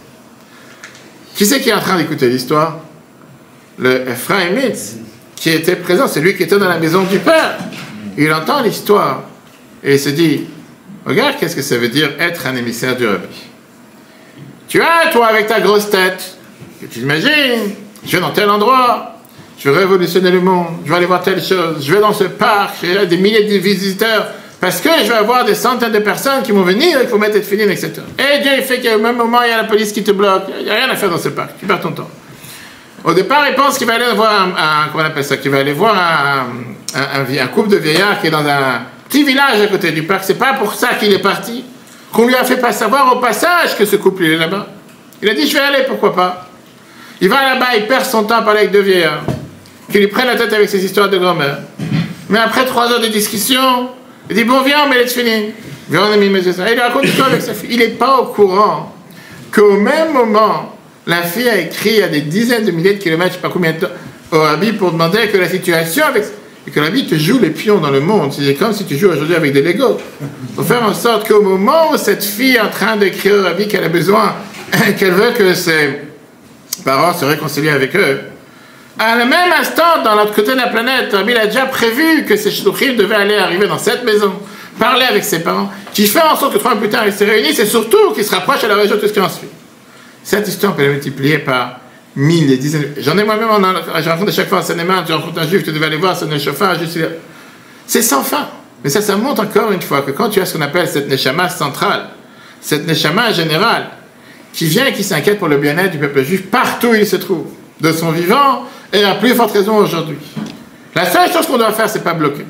Qui c'est qui est en train d'écouter l'histoire? Le Ephraïmite, qui était présent, c'est lui qui était dans la maison du père. Il entend l'histoire et il se dit, regarde qu'est-ce que ça veut dire être un émissaire du Rabbi. Tu as, toi, avec ta grosse tête, que tu imagines, je vais dans tel endroit, je vais révolutionner le monde, je vais aller voir telle chose, je vais dans ce parc, il y a des milliers de visiteurs, parce que je vais avoir des centaines de personnes qui vont venir, il faut mettre filine, etc. Et Dieu, il fait qu'au même moment, il y a la police qui te bloque, il n'y a rien à faire dans ce parc, tu perds ton temps. Au départ, il pense qu'il va aller voir comment on appelle ça, qu'il va aller voir un couple de vieillards qui est dans un petit village à côté du parc. C'est pas pour ça qu'il est parti, qu'on lui a fait pas savoir au passage que ce couple il est là-bas. Il a dit, je vais aller, pourquoi pas. Il va là-bas, il perd son temps à parler avec 2 vieillards, qui lui prennent la tête avec ses histoires de grand-mère. Mais après 3 heures de discussion, il dit, bon, viens, on met les tefilines. Viens, on a mis mes ça. Il raconte l'histoire avec sa fille. Il n'est pas au courant qu'au même moment, la fille a écrit à des dizaines de milliers de kilomètres, je ne sais pas combien de temps, au Rabbi pour demander que la situation avec... Et que la Rabbi te joue les pions dans le monde. C'est comme si tu joues aujourd'hui avec des Legos. Pour faire en sorte qu'au moment où cette fille est en train d'écrire au Rabbi qu'elle a besoin, qu'elle veut que ses parents se réconcilient avec eux, à le même instant, dans l'autre côté de la planète, Rabbi a déjà prévu que ces shluchim devaient aller arriver dans cette maison, parler avec ses parents, qui fait en sorte que 3 mois plus tard, ils se réunissent et surtout qu'ils se rapprochent à la région de tout ce qui en suit. Cette histoire, on peut la multiplier par 1000, des dizaines. J'en ai moi-même, je rencontre chaque fois un cinéma, tu rencontres un juif, tu devais aller voir son neshama, c'est sans fin. Mais ça montre encore une fois que quand tu as ce qu'on appelle cette neshama centrale, cette neshama générale, qui vient et qui s'inquiète pour le bien-être du peuple juif partout où il se trouve, de son vivant, et à plus forte raison aujourd'hui. La seule chose qu'on doit faire, c'est pas bloquer.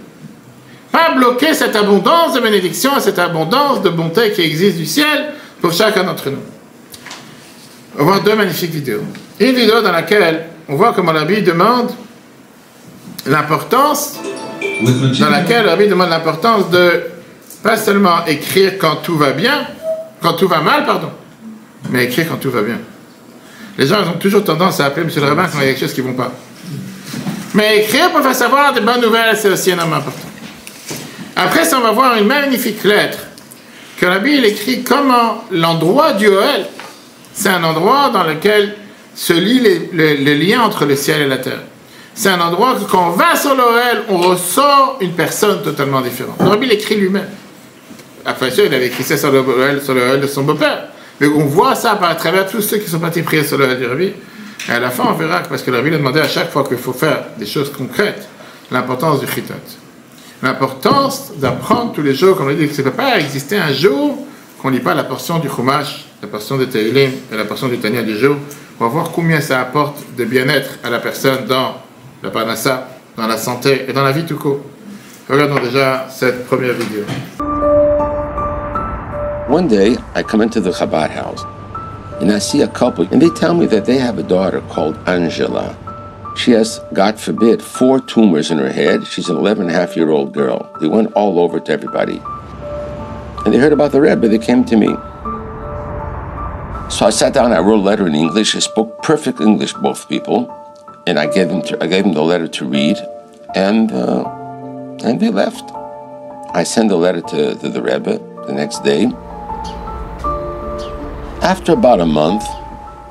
Pas bloquer cette abondance de bénédiction, cette abondance de bonté qui existe du ciel pour chacun d'entre nous. On va voir 2 magnifiques vidéos. Une vidéo dans laquelle on voit comment Rabbi demande l'importance, de pas seulement écrire quand tout va bien, quand tout va mal, pardon, mais écrire quand tout va bien. Les gens ils ont toujours tendance à appeler M. le rabbin quand il y a quelque chose qui ne va pas. Mais écrire pour faire savoir des bonnes nouvelles, c'est aussi énormément important. Après ça, on va voir une magnifique lettre que Rabbi il écrit comment l'endroit du Ohel, c'est un endroit dans lequel se lie les liens entre le ciel et la terre. C'est un endroit que quand on va sur l'Ohel, on ressort une personne totalement différente. Rabbi l'écrit lui-même. Après ça, il avait écrit ça sur l'Ohel de son beau-père. Mais on voit ça à travers tous ceux qui sont partis prier sur l'Ohel du Rabbi. Et à la fin, on verra que parce que le Rabbi a demandé à chaque fois qu'il faut faire des choses concrètes, l'importance du chitot. L'importance d'apprendre tous les jours, comme on dit, que ça ne peut pas exister un jour qu'on ne lit pas la portion du Chumash, la portion de Tehillim et la portion du Tanya du jour. On va voir combien ça apporte de bien-être à la personne dans la parnassa, dans la santé et dans la vie tout court. Regardons déjà cette première vidéo.
One day, I come into the Chabad house, and I see a couple, and they tell me that they have a daughter called Angela. She has, God forbid, 4 tumors in her head. She's an 11-and-a-half-year-old girl. They went all over to everybody. And they heard about the Rebbe. They came to me. So I sat down, I wrote a letter in English. I spoke perfect English, both people. And I gave them the letter to read, and they left. I sent the letter to the Rebbe the next day. After about a month,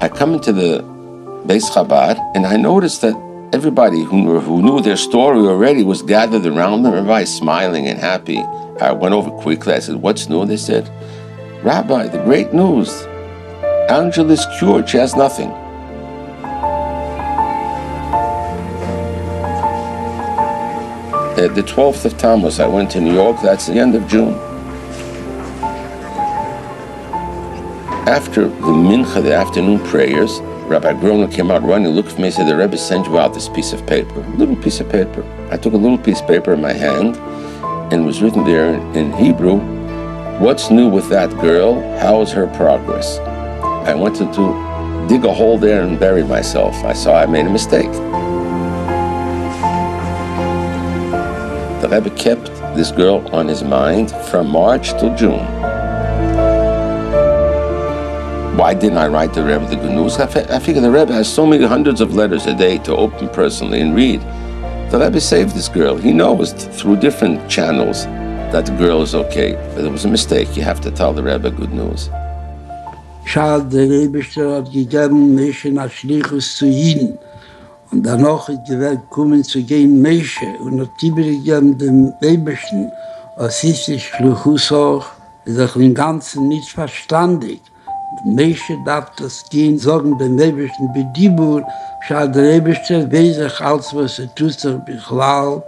I come into the Beis Chabad, and I noticed that everybody who knew their story already was gathered around them, everybody smiling and happy. I went over quickly, I said, "What's new?" They said, "Rabbi, the great news. Angela's cured, she has nothing." The 12th of Tammuz, I went to New York, that's the end of June. After the mincha, the afternoon prayers, Rabbi Groner came out running, looked for me, and said, "The Rebbe sent you out this piece of paper." A little piece of paper. I took a little piece of paper in my hand, and it was written there in Hebrew, "What's new with that girl? How is her progress?" I went into dig a hole there and bury myself. I saw I made a mistake. The Rebbe kept this girl on his mind from March till June. Why didn't I write the Rebbe the good news? I figure the Rebbe has so many hundreds of letters a day to open personally and read. The Rebbe saved this girl. He knows through different channels that the girl is okay. But it was a mistake. You have to tell the Rebbe good news.
Schau, der Rebester hat gegeben Menschen als Schlichus zu ihnen. Und danach hat gewählt, kommen zu gehen Menschen und hat übergegeben dem Rebesten, was ist die Schlichus auch, ist auch im Ganzen nicht verstandig. Menschen darf das gehen, sagen dem Rebesten, bei Dibur, schau, der Rebester weiß sich, als was tut sich Bichlal,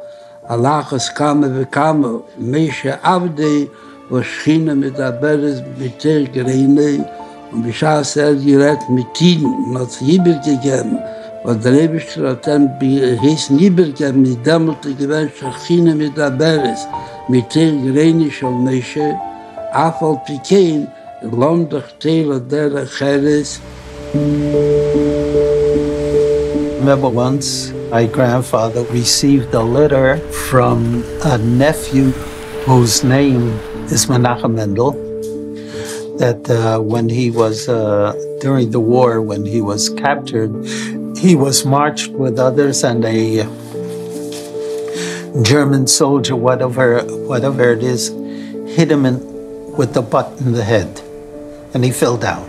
Allah es kamen, bekamen, Menschen Abdei, was schienen mit der Beres, mit der Gereine, und beschaß gerät mit ihnen und hat sie übergegeben, weil der Rebester hat dann heißen übergegeben, die dämmelte Gewänsche Chine mit der Beres, mit der Gereine schon Mesche, Afal Pikein, Londach Tele der Cheres.
Remember once, my grandfather received a letter from a nephew whose name is Menachem Mendel, that when he was, during the war, when he was captured, he was marched with others and a German soldier, whatever it is, hit him with the butt in the head, and he fell down.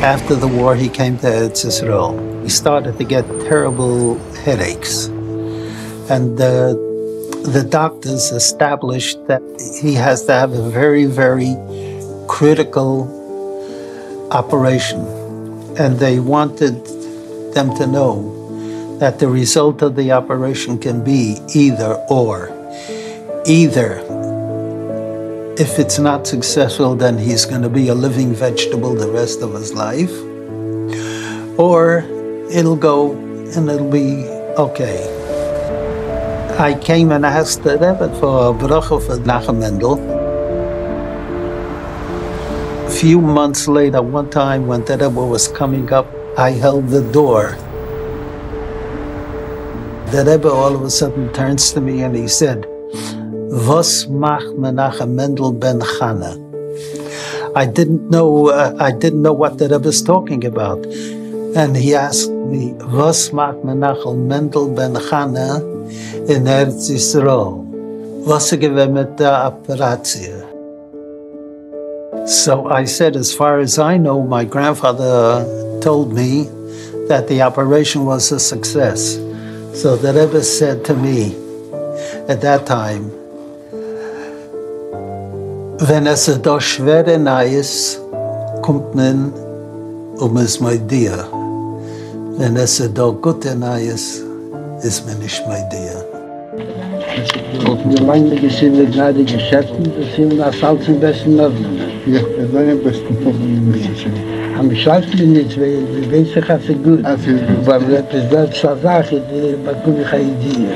After the war, he came to Eretz Yisrael. He started to get terrible headaches, and the doctors established that he has to have a very, very critical operation. And they wanted them to know that the result of the operation can be either or. Either, if it's not successful, then he's going to be a living vegetable the rest of his life, or it'll go and it'll be okay. I came and asked the Rebbe for a bracha for Menachem Mendel. A few months later, one time when the Rebbe was coming up, I held the door. The Rebbe all of a sudden turns to me and he said, "Was macht Menachem Mendel ben Chana?" I didn't know what the Rebbe was talking about. And he asked me, "Was macht Menachem Mendel ben Chana in Eretz Yisrael? Was gewesen mit der Operation?" So I said, as far as I know, my grandfather told me that the operation was a success. So the Rebbe said to me at that time, "Wenn es da schwere Neues, kommt man es mit dir. Wenn es da gute Neues, ist man nicht mit dir."
Wir lange gesehen mit gerade Geschäften, das sind das alles im besten Ordnung.
Ja, das ist im besten Ordnung.
Am Schalten nicht, weil wir wissen, dass es gut ist. Weil das ist eine Sache, die bekomme ich eine Idee.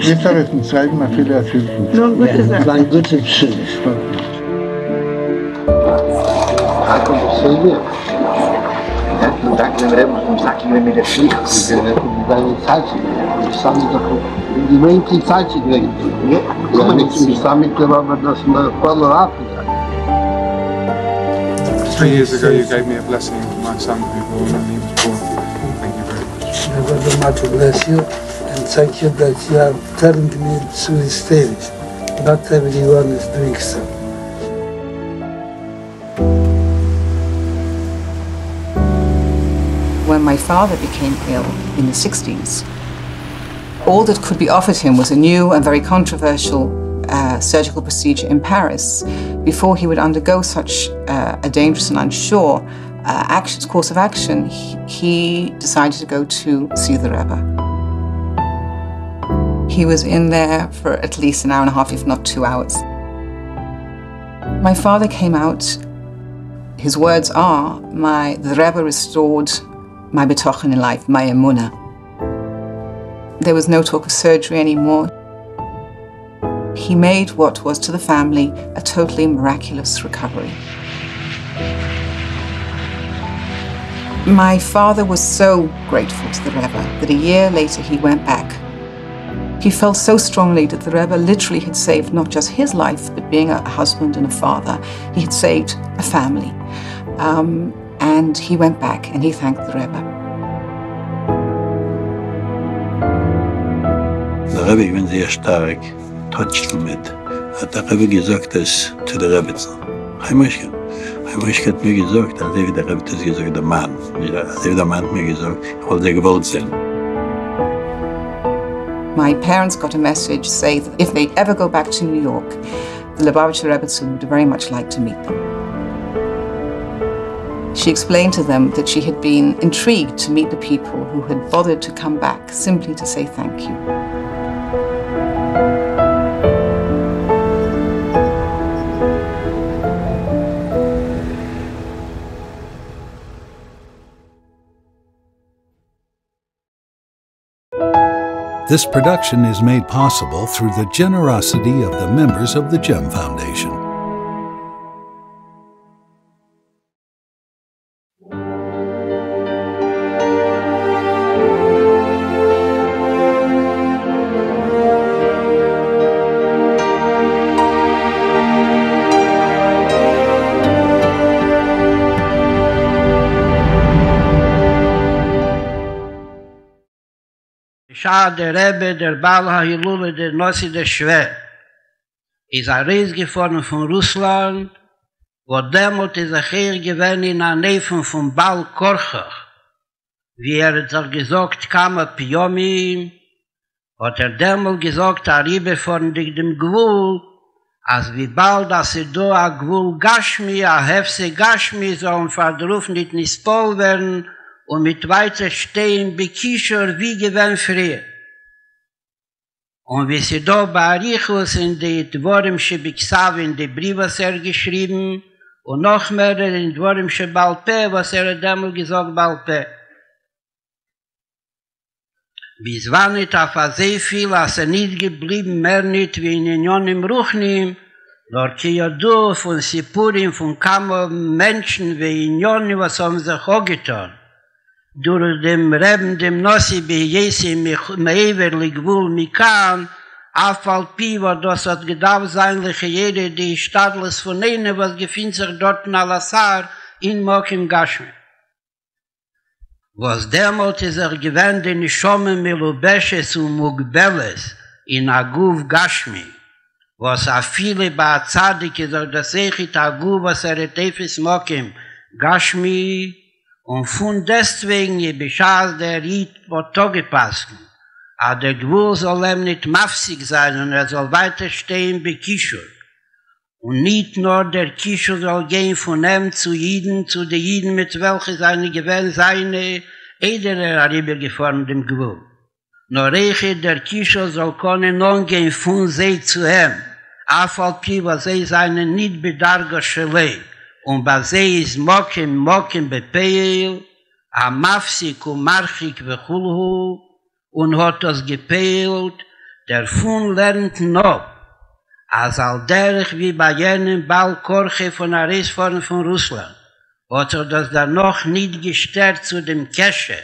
Jetzt habe ich ein Zeichen, aber viele ist gut.
Ja, das ist ein guter Beschluss.
Tak lembremos como está aqui na minha filha.
Die Menschen Zeit zu kriegen. Ja, nicht im Summit, aber das voll Afrika.
3 years ago, you gave me a blessing for my son who was born, and he was born. Thank you very much.
I very much bless you and thank you that you have turned me to the stage. Not everyone is doing so.
When my father became ill in the 60s, all that could be offered him was a new and very controversial surgical procedure in Paris. Before he would undergo such a dangerous and unsure course of action, he decided to go to see the Rebbe. He was in there for at least an hour and a half, if not 2 hours. My father came out. His words are, the Rebbe restored my betochen in life, my emunah. There was no talk of surgery anymore. He made what was to the family a totally miraculous recovery. My father was so grateful to the Rebbe that a year later he went back. He felt so strongly that the Rebbe literally had saved not just his life, but being a husband and a father, he had saved a family. And he went back and he thanked the Rebbe.
Der Rebbe war sehr stark, touched mit. Hat der Rebbe gesagt, das zu der Rebbe zu. Heimrichkeit hat mir gesagt, als der Rebbe das gesagt, der Mann. Als der Mann hat mir gesagt, ich wollte gewollt sein.
My parents got a message saying that if they ever go back to New York, the Lubavitcher Rebbetzin would very much like to meet them. She explained to them that she had been intrigued to meet the people who had bothered to come back simply to say thank you.
This production is made possible through the generosity of the members of the GEM Foundation.
Der Rebbe, der Baal HaHilule, der Nossi der Schwer, ist rausgefahren von Russland, wo demut ist hier gewesen in der Nähe von Baal Korchach. Wie hat gesagt, kam Piyomim, hat demut gesagt, Riebe von dem Gwul, als wie bald, dass do a Gwul Gashmi, a Hefse Gashmi, sollen verdrufen nicht nispol werden, und mit weiter stehen bei Kishor wie gewinn früher. Und wie sie da bei Arichus in die Dvorim Shebiksav in die Brief, was geschrieben, und noch mehr in Dvorim Shebalpe, was damals gesagt Balpe. Bis wann nicht auf sehr viel, als nicht geblieben, mehr nicht wie in Union im Ruchnim, dort Kiyadu von Sipurim, von kamen Menschen wie Union, was haben sich auch getan. Durch dem Reben, dem Nossi, bei Jesi, Meiver, Ligwul, Mikan, Afal Pi, wo das hat gedacht sein, jede, die Stadles von ihnen, was gefühlt sich dort in Al-Assar, in Mokim Gashmi. Was demult ist gewähnt, den Schome Melubeshes und Mugbeles, in Aguv Gashmi, was a viele bei Azadik ist, das Echit Aguv, was Tefis Mokim Gashmi, und von deswegen je beschaß der Ried wird gepasst. Aber der Gwul soll ihm nicht mafsig sein und soll weiter stehen bei Kishur. Und nicht nur der Kishur soll gehen von ihm zu den Jiden, mit welchen seine Gewinn seine Edere rübergefahren dem Gwul. Nur reiche der Kishur soll können nun gehen von sie zu ihm. Afalpi, was sie seine nicht bedarge Schelei. Und bei sie ist Mokim bepeil, a Mafsik und Marchik vechulhu, und hat das gepeilt, der Fun lernt noch, als alderich wie bei jenem Baal Korche von Arisfahren von Russland, hat das dann noch nicht gestärkt zu dem Kescher.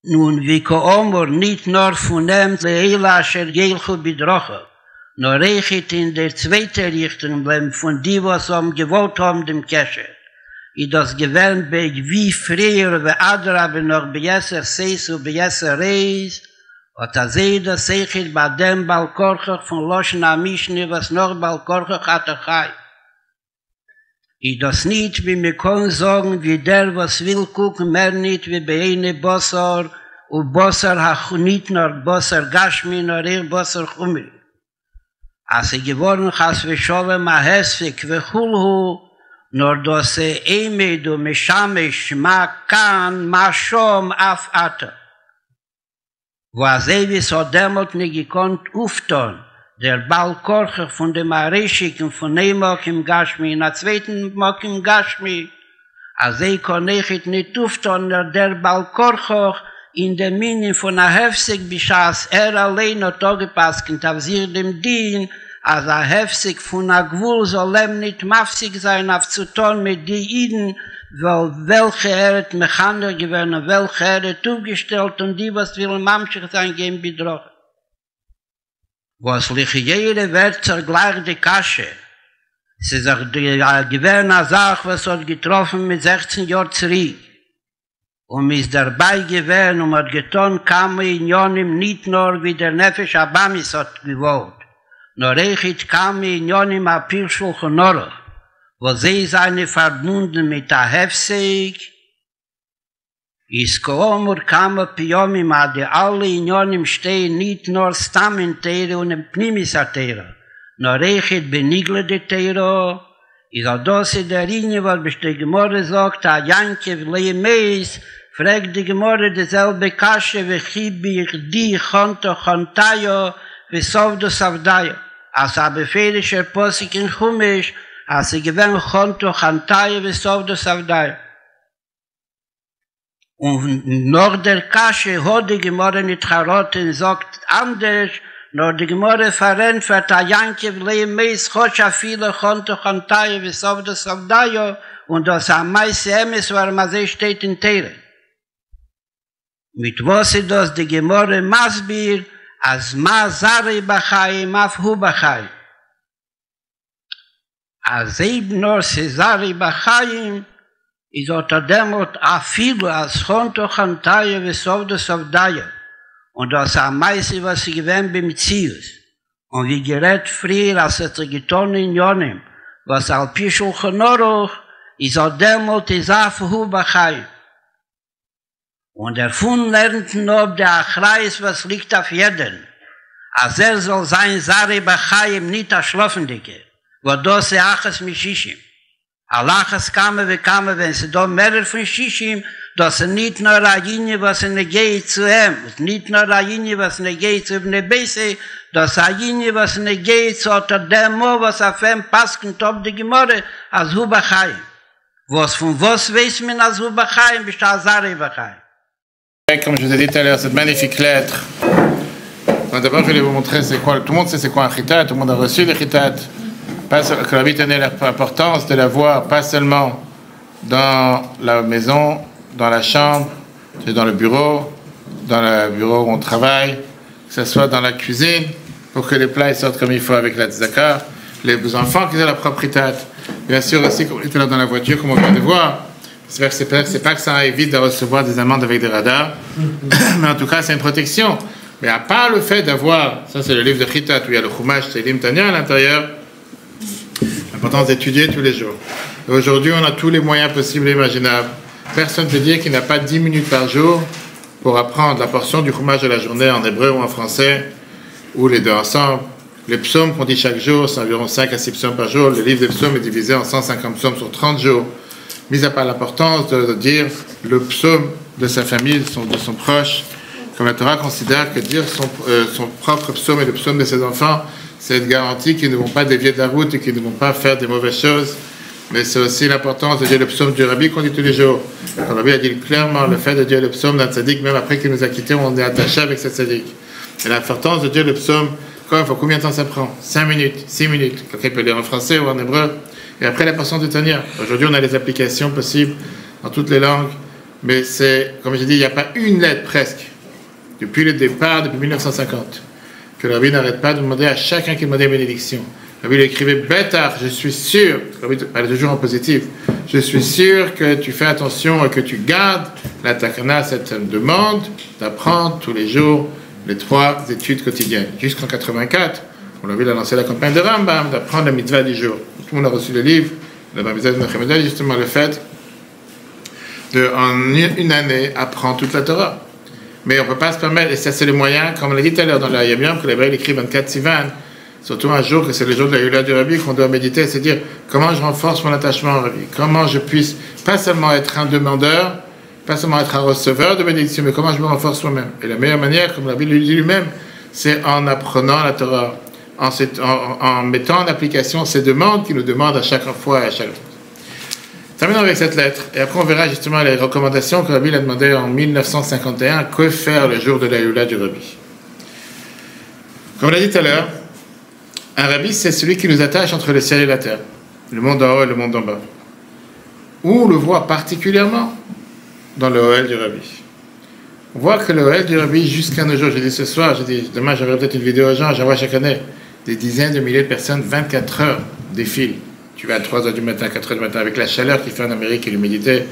Nun, wie Koomor nicht nur von dem Leila Asher Gelchu Bidroche, nur reichit in der zweite Richtung bleiben von die, was gewollt haben, dem Kescher. I das gewähnt bei wie früher, wie Adra, aber noch bei Jesser Seis und bei Jesser Reis, und da sehe das Seichit bei dem Balkorchach von Loschen Amishne, was noch Balkorchach hat Chai. I das nicht, wie wir können sagen, wie der, was will gucken, mehr nicht, wie bei eine Bossar, und Bossar hat nicht nur Bossar Gashmi, nur Bossar Chumri. Als geworden has we Sholem Ahesfik vechulhu, nur dass Emed und Meshamesh ma kan ma shom af ata. Wo Azevis hat demot nicht gekonnt ufton, der Baal Korchach von dem Arishik und von dem Mokim Gashmi, in der zweiten Mokim Gashmi, Azei konnechit nicht ufton, der Baal Korchach in der Minen von der Hefsig Bishas allein hat gepasst, auf sich dem Dien, als Hefsig von der Gwul soll nicht mafsig sein, auf zu tun mit den Iden, weil welche hat Mechaner gewesen, welche hat aufgestellt und die, was will Mamschich sein, gehen bedroht. Was Lichiere wird zergleich die Kasche. Es ist auch die gewähne Sache, was hat getroffen mit 16 Jahren zurück. Und ist dabei gewesen und hat getan, kam in Jonim nicht nur wie der Nefesh Abamis hat gewollt. Nur echt kam in Jonim a Pirschul Chonorach, wo sie seine verbunden mit der Hefseg. Is Koomur kam a Piyomim, ade alle in Jonim stehen nicht nur Stamm in Tere und in Pnimis a Tere. Nur echt benigle de Tere. Is a dose der Linie, was beste Gemorre sagt, a Janke vlei Meis, fragt die Gemorre derselbe Kasche, wie chibi ich di chonto chontayo, wie sovdo savdayo. As a befehlischer Posik in Chumisch, as a gewen chonto chontayo, wie sovdo savdayo. Und nur der Kasche hat die Gemorre nicht charoten, sagt anders, nur die Gemorre verrennt für ta Yankiv Leemeis, Chosha viele Chonto Chantayo, wie Sovdo Savdayo, und das am meisten Emes, war man sehr steht in Tere. Mit was ist das die Gemorre Masbir, als ma Zari Bachai, maf Hu Bachai. Als eben nur Zari Bachai, is ota demot a filo as Chonto Chantayo, wie Sovdo Savdayo. Und das am meisten, was sie gewähnt beim Ziels. Und wie gerät früher, als es getan in Jonim, was al Pischul Chonoruch, is auch demut is Afuhu Bachai. Und davon lernt ob der Achreis, was liegt auf jeden. Als soll sein Zari Bachai nicht erschlafendike, wo das Achas Mishishim. Alachas kamen, wenn sie da mehrere von Shishim, dass er nicht nur Ayini, was er geht zu ihm, nicht nur Ayini, was er geht zu ihm, dass Ayini, was er geht zu dem, was auf ihm passt, und ob die Gemorre, als Hubachai. Was von was weiß man als Hubachai, bis der Zari Bachai.
Comme je vous ai dit tout à l'heure, cette magnifique lettre. D'abord, je vais vous montrer c'est quoi. Tout le monde sait c'est quoi un chitat, tout le monde a reçu le chitat. Que la vie tenait l'importance de la voir, pas seulement dans la maison, dans la chambre, dans le bureau où on travaille, que ce soit dans la cuisine, pour que les plats sortent comme il faut avec la tzedaka, les enfants qui ont la propre chitat. Bien sûr aussi, comme on était là dans la voiture, comme on vient de voir, c'est pas que ça évite de recevoir des amendes avec des radars, mais en tout cas c'est une protection. Mais à part le fait d'avoir, ça c'est le livre de chitat où il y a le chumash, c'est l'imtania à l'intérieur, l'importance d'étudier tous les jours. Et aujourd'hui, on a tous les moyens possibles et imaginables. Personne ne peut dire qu'il n'a pas 10 minutes par jour pour apprendre la portion du chumash de la journée en hébreu ou en français, ou les deux ensemble. Les psaumes qu'on dit chaque jour, c'est environ 5 à 6 psaumes par jour. Le livre des psaumes est divisé en 150 psaumes sur 30 jours. Mis à part l'importance de dire le psaume de sa famille, de son proche, comme la Torah considère que dire son propre psaume et le psaume de ses enfants, c'est une garantie qu'ils ne vont pas dévier de la route et qu'ils ne vont pas faire des mauvaises choses. Mais c'est aussi l'importance de dire le psaume du Rabbi qu'on dit tous les jours. Le Rabbi a dit clairement le fait de dire le psaume d'un tzaddik, même après qu'il nous a quittés, on est attaché avec ce tzaddik. Et l'importance de dire le psaume, combien de temps ça prend? 5 minutes, 6 minutes. Quelqu'un peut lire en français ou en hébreu. Et après la portion de Tania. Aujourd'hui, on a les applications possibles dans toutes les langues. Mais c'est, comme j'ai dit, il n'y a pas une lettre presque, depuis le départ, depuis 1950, que le Rabbi n'arrête pas de demander à chacun qui demandait bénédiction. Le Rabbi lui écrivait Bétar, je suis sûr, le Rabbi parlait toujours en positif, je suis sûr que tu fais attention et que tu gardes la takana, cette demande d'apprendre tous les jours les 3 études quotidiennes. Jusqu'en 84, on a vu lancé la campagne de Rambam, d'apprendre la mitzvah du jour. Tout le monde a reçu le livre, la mitzvah de Nachemedel, justement le fait de, en une année, apprendre toute la Torah. Mais on ne peut pas se permettre, et ça c'est le moyen, comme on l'a dit tout à l'heure dans la Yabiyam, que l'Hébreu écrit 24 Sivan, surtout un jour que c'est le jour de la Yula du Rabbi, qu'on doit méditer, c'est dire comment je renforce mon attachement au Rabbi, comment je puisse pas seulement être un demandeur, pas seulement être un receveur de bénédiction, mais comment je me renforce moi-même. Et la meilleure manière, comme le Rabbi lui dit lui-même, c'est en apprenant la Torah, en mettant en application ces demandes qu'il nous demande à chaque fois et à chaque fois. Terminons avec cette lettre, et après on verra justement les recommandations que le Rabbi a demandé en 1951, que faire le jour de la Yula du Rabbi. Comme on l'a dit tout à l'heure, un Rabbi c'est celui qui nous attache entre le ciel et la terre, le monde en haut et le monde en bas. où on le voit particulièrement dans le Ohel du Rabbi. On voit que le Ohel du Rabbi, jusqu'à nos jours, j'ai dit ce soir, j'ai dit demain j'aurai peut-être une vidéo aux gens, j'envoie chaque année des dizaines de milliers de personnes, 24 heures défilent. Tu vas à 3 heures du matin, 4 heures du matin, avec la chaleur qu'il fait en Amérique et l'humidité,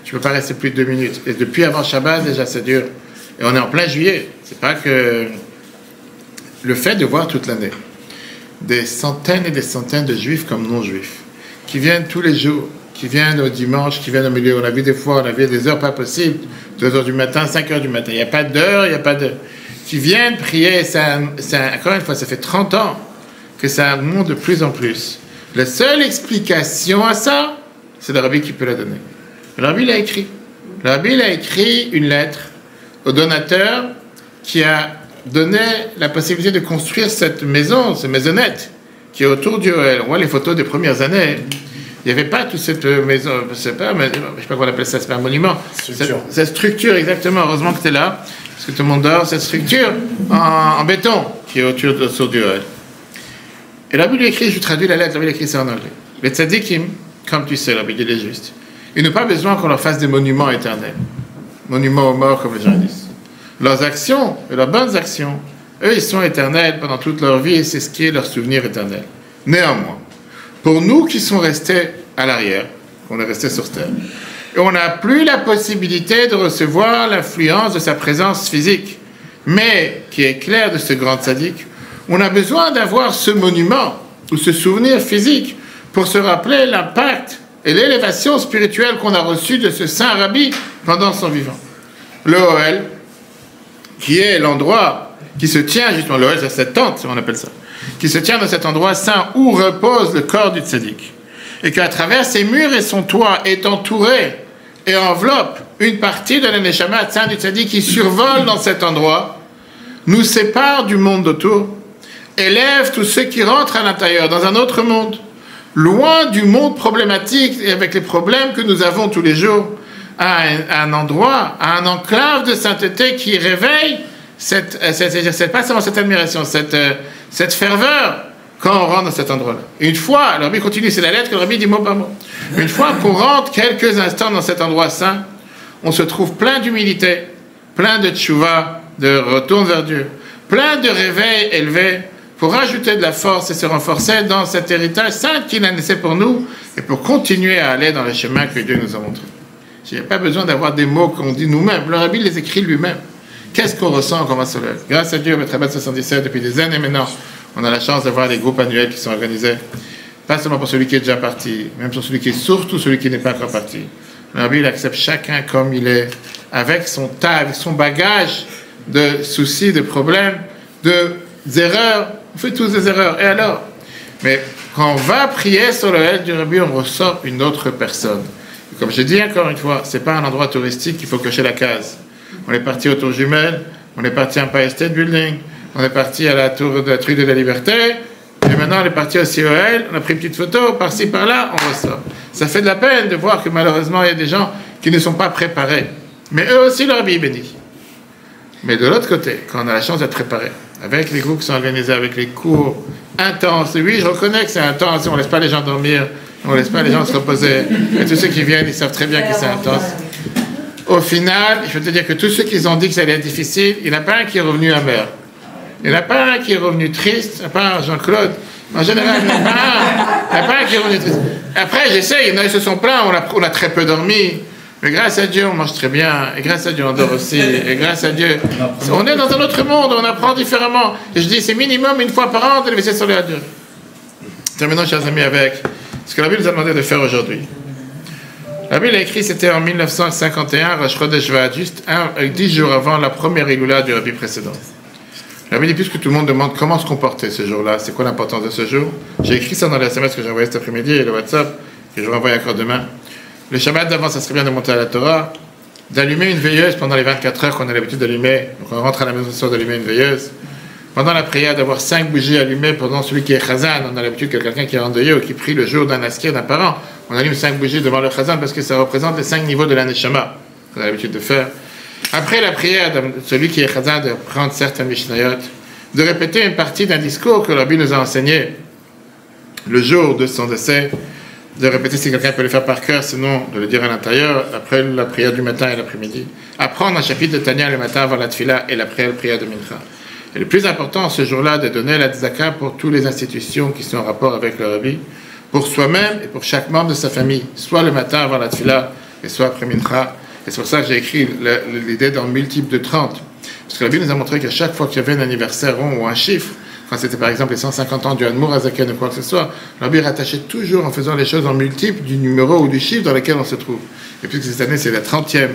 tu ne peux pas rester plus de 2 minutes. Et depuis avant Shabbat, déjà, c'est dur. Et on est en plein juillet. C'est pas que le fait de voir toute l'année des centaines et des centaines de juifs comme non-juifs qui viennent tous les jours, qui viennent au dimanche, qui viennent au milieu. On a vu des fois, on a vu des heures pas possibles, 2 heures du matin, 5 heures du matin. Il n'y a pas d'heure, il n'y a pas de... Qui viennent prier. Encore une fois, ça fait 30 ans que ça monte de plus en plus. La seule explication à ça, c'est le Rabbi qui peut la donner. Le Rabbi l'a écrit. Le Rabbi a écrit une lettre au donateur qui a donné la possibilité de construire cette maison, cette maisonnette qui est autour du Ohel. On voit les photos des premières années. Il n'y avait pas toute cette maison, je ne sais pas comment on appelle ça, c'est pas un monument. Cette structure, exactement. Heureusement que tu es là, parce que tout le monde dort. Cette structure en béton qui est autour du Ohel. Et le Rabbi lui écrit, je traduis la lettre, le Rabbi écrit ça en anglais. Les tzadikim, comme tu sais, le Rabbi il est juste. Ils n'ont pas besoin qu'on leur fasse des monuments éternels. Monuments aux morts, comme les gens disent. Leurs actions, leurs bonnes actions, eux, ils sont éternels pendant toute leur vie et c'est ce qui est leur souvenir éternel. Néanmoins, pour nous qui sont restés à l'arrière, on est restés sur terre, et on n'a plus la possibilité de recevoir l'influence de sa présence physique, mais qui est claire de ce grand tzaddik, on a besoin d'avoir ce monument ou ce souvenir physique pour se rappeler l'impact et l'élévation spirituelle qu'on a reçue de ce saint Rabbi pendant son vivant. Le Ohel, qui est l'endroit qui se tient, justement, le Ohel, c'est cette tente, on appelle ça, qui se tient dans cet endroit saint où repose le corps du tzaddik. Et qu'à travers ses murs et son toit est entouré et enveloppe une partie de la neshama saint du tzaddik qui survole dans cet endroit, nous sépare du monde d'autour, élève tous ceux qui rentrent à l'intérieur, dans un autre monde, loin du monde problématique et avec les problèmes que nous avons tous les jours, à un endroit, à un enclave de sainteté qui réveille pas seulement cette admiration, cette ferveur quand on rentre dans cet endroit-là. Une fois, le Rabbi continue, c'est la lettre que le Rabbi dit mot par mot. Une fois qu'on rentre quelques instants dans cet endroit saint, on se trouve plein d'humilité, plein de tchouva, de retour vers Dieu, plein de réveil élevé, pour rajouter de la force et se renforcer dans cet héritage saint qu'il a laissé pour nous et pour continuer à aller dans le chemin que Dieu nous a montré. Il n'y a pas besoin d'avoir des mots qu'on dit nous-mêmes. Le Rabbi les écrit lui-même. Qu'est-ce qu'on ressent quand on se lève? Grâce à Dieu, au Rabat 77, depuis des années maintenant, on a la chance d'avoir des groupes annuels qui sont organisés. Pas seulement pour celui qui est déjà parti, même pour celui qui est surtout celui qui n'est pas encore parti. Le Rabbi, il accepte chacun comme il est, avec son tas, avec son bagage de soucis, de problèmes, d'erreurs. On fait tous des erreurs. Et alors? Mais quand on va prier sur le Ohel du Rabbi, on ressort une autre personne. Et comme je dis encore une fois, c'est pas un endroit touristique qu'il faut cocher la case. On est parti aux Tours Jumelles, on est parti à Empire State Building, on est parti à la tour de la Truie de la Liberté, et maintenant on est parti aussi au Ohel, on a pris une petite photo, par-ci, par-là, on ressort. Ça fait de la peine de voir que malheureusement il y a des gens qui ne sont pas préparés. Mais eux aussi, le Rabbi bénit. Mais de l'autre côté, quand on a la chance d'être préparé, avec les groupes qui sont organisés, avec les cours intenses, oui, je reconnais que c'est intense, on ne laisse pas les gens dormir, on ne laisse pas les gens se reposer, et tous ceux qui viennent, ils savent très bien que c'est intense. Au final, je veux te dire que tous ceux qui ont dit que ça allait être difficile, il n'y en a pas un qui est revenu amer. Il n'y en a pas un qui est revenu triste, à part Jean-Claude. En général, il n'y en a pas un qui est revenu triste. Après, j'essaie, il y en a qui se sont plaints, on a très peu dormi. Mais grâce à Dieu, on mange très bien. Et grâce à Dieu, on dort aussi. Et grâce à Dieu, on est dans un autre monde, on apprend différemment. Et je dis, c'est minimum une fois par an de lever sur les adieux. Terminons, chers amis, avec ce que la Bible nous a demandé de faire aujourd'hui. La Bible a écrit, c'était en 1951, Rosh Chodesh Shvat, juste 10 jours avant la première Iloula du Rabbi précédent. La Bible dit, puisque tout le monde demande comment se comporter ce jour-là, c'est quoi l'importance de ce jour, j'ai écrit ça dans les SMS que j'ai envoyé cet après-midi et le WhatsApp, que je renvoie encore demain. Le Shabbat d'avant, ça serait bien de monter à la Torah, d'allumer une veilleuse pendant les 24 heures qu'on a l'habitude d'allumer. Donc on rentre à la maison ce soir d'allumer une veilleuse. Pendant la prière, d'avoir 5 bougies allumées pendant celui qui est chazan. On a l'habitude que quelqu'un qui est endeuillé ou qui prie le jour d'un askir d'un parent, on allume 5 bougies devant le chazan parce que ça représente les 5 niveaux de la neshama qu'on a l'habitude de faire. Après la prière, celui qui est chazan, de prendre certaines mishnayot, de répéter une partie d'un discours que le Rabbi nous a enseigné le jour de son décès, de répéter si quelqu'un peut le faire par cœur, sinon de le dire à l'intérieur, après la prière du matin et l'après-midi. Apprendre un chapitre de Tanya le matin avant la tefila et la prière de Mincha. Et le plus important ce jour-là, de donner la tzedaka pour toutes les institutions qui sont en rapport avec le Rabbi, pour soi-même et pour chaque membre de sa famille, soit le matin avant la tefila et soit après Mincha. Et c'est pour ça que j'ai écrit l'idée dans multiple de 30. Parce que le Rabbi nous a montré qu'à chaque fois qu'il y avait un anniversaire rond ou un chiffre, quand c'était par exemple les 150 ans du Admour Azaken ou quoi que ce soit, le Rabbi rattachait toujours en faisant les choses en multiples du numéro ou du chiffre dans lequel on se trouve. Et puisque cette année c'est la 30e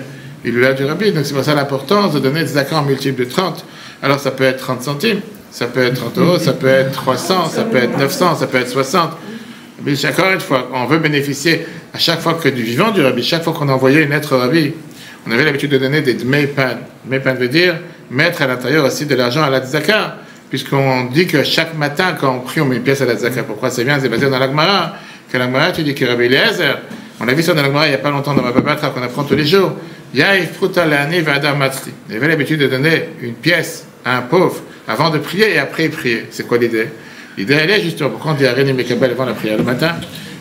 Ilula du Rabbi, donc c'est pour ça l'importance de donner des accords en multiples de 30. Alors ça peut être 30 centimes, ça peut être 30 euros, ça peut être 300, ça peut être 900, ça peut être 60. Mais encore une fois, on veut bénéficier à chaque fois que du vivant du Rabbi, chaque fois qu'on a envoyé une lettre au Rabbi, on avait l'habitude de donner des dmei pan. Dmei pan veut dire mettre à l'intérieur aussi de l'argent à la tzedaka, puisqu'on dit que chaque matin, quand on prie, on met une pièce à la tzedaka. Pourquoi c'est bien? C'est basé dans la Gemara. Que la Gemara, tu dis que Rabbi Eliezer, on a vu ça dans la Gemara il n'y a pas longtemps dans ma babatra qu'on apprend tous les jours. Yaïf pruta l'année vada matzli. Il avait l'habitude de donner une pièce à un pauvre avant de prier et après prier. C'est quoi l'idée? L'idée, elle est justement, pourquoi on dit Arenim Mekabel avant la prière le matin,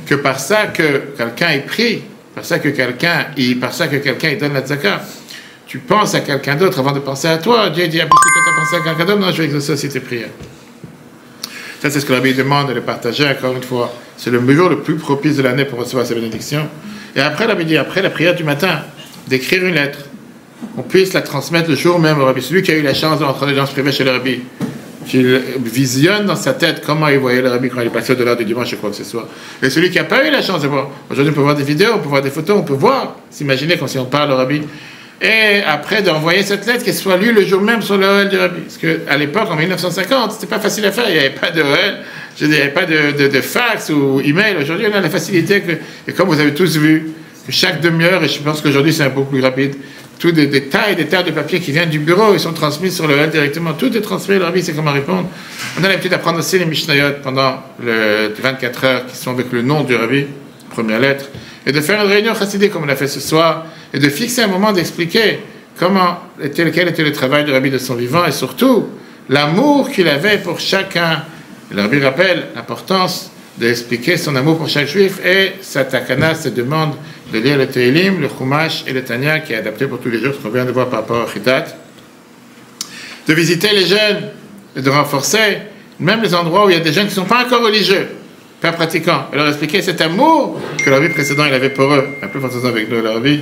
que par ça que quelqu'un y prie, par ça que quelqu'un il donne la tzedaka, tu penses à quelqu'un d'autre avant de penser à toi. Dieu dit, puisque toi tu as pensé à quelqu'un d'autre, non, je vais exaucer aussi tes prières. Ça, c'est ce que la Bible demande de le partager, encore une fois. C'est le jour le plus propice de l'année pour recevoir ces bénédictions. Et après, la Bible dit, après la prière du matin, d'écrire une lettre. On puisse la transmettre le jour même au Rabbi. Celui qui a eu la chance d'entrer dans l'audience privée chez le Rabbi, qu'il visionne dans sa tête comment il voyait le Rabbi quand il est passé au-delà du dimanche, je crois que ce soit. Et celui qui n'a pas eu la chance de voir. Aujourd'hui, on peut voir des vidéos, on peut voir des photos, on peut voir, s'imaginer comme si on parle au Rabbi. Et après, d'envoyer cette lettre, qu'elle soit lue le jour même sur le OL du Rabbi. Parce qu'à l'époque, en 1950, c'était pas facile à faire, il n'y avait pas de OL, il n'y avait pas de fax ou email. Aujourd'hui, on a la facilité que, et comme vous avez tous vu, que chaque demi-heure, et je pense qu'aujourd'hui c'est un peu plus rapide, tous des tas et des tas de papiers qui viennent du bureau, ils sont transmis sur le OL directement, tout est transmis, le Rabbi sait comment répondre. On a l'habitude d'apprendre aussi les Mishnayot pendant les 24 heures qui sont avec le nom du Rabbi, première lettre, et de faire une réunion chassidique comme on l'a fait ce soir, et de fixer un moment d'expliquer quel était le travail du Rabbi de son vivant, et surtout l'amour qu'il avait pour chacun. Et le Rabbi rappelle l'importance d'expliquer son amour pour chaque juif, et sa takana se demande de lire le Tehillim, le Chumash et le Tanya qui est adapté pour tous les jours, ce qu'on vient de voir par rapport au Chitat, de visiter les jeunes et de renforcer même les endroits où il y a des jeunes qui ne sont pas encore religieux, pas pratiquants, et leur expliquer cet amour que le Rabbi précédent il avait pour eux, un peu faisant avec nous le Rabbi,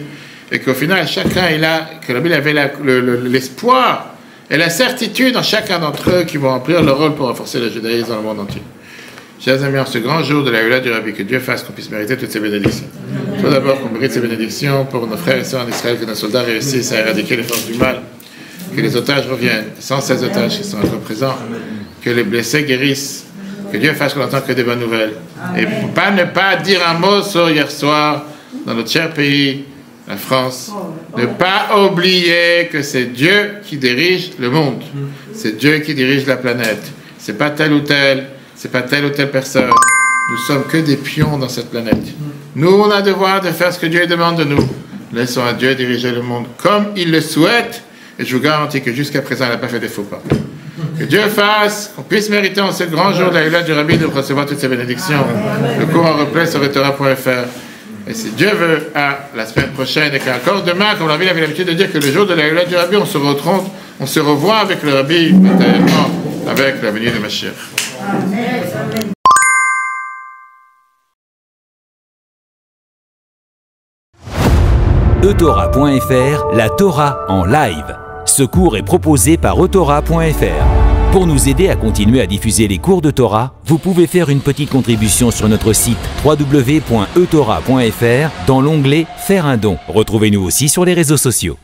et qu'au final chacun que le Rabbi avait l'espoir et la certitude en chacun d'entre eux qui vont remplir leur rôle pour renforcer le judaïsme dans le monde entier. Chers amis, en ce grand jour de la Hula du Rabbi, que Dieu fasse qu'on puisse mériter toutes ces bénédictions. Tout d'abord, qu'on mérite ces bénédictions pour nos frères et sœurs en Israël, que nos soldats réussissent à éradiquer les forces du mal, que les otages reviennent, 116 otages qui sont encore présents, que les blessés guérissent, que Dieu fasse qu'on n'entende que des bonnes nouvelles. Et pour ne pas dire un mot sur hier soir, dans notre cher pays, la France, ne pas oublier que c'est Dieu qui dirige le monde, c'est Dieu qui dirige la planète, c'est pas tel ou tel. C'est pas telle ou telle personne. Nous sommes que des pions dans cette planète. Nous, on a le devoir de faire ce que Dieu demande de nous. Laissons à Dieu diriger le monde comme il le souhaite. Et je vous garantis que jusqu'à présent, il n'a pas fait des faux pas. Que Dieu fasse, qu'on puisse mériter en ce grand jour de la Hula du Rabbi de recevoir toutes ces bénédictions. Le cours en replay sur Torah.fr. Et si Dieu veut, à la semaine prochaine, et qu'encore demain, comme la ville avait l'habitude de dire que le jour de la Hula du Rabbi, on se revoit avec le Rabbi, matériellement, avec la venue de Mashiach.
Eutora.fr, la Torah en live. Ce cours est proposé par Eutora.fr. Pour nous aider à continuer à diffuser les cours de Torah, vous pouvez faire une petite contribution sur notre site www.eutora.fr dans l'onglet « Faire un don ». Retrouvez-nous aussi sur les réseaux sociaux.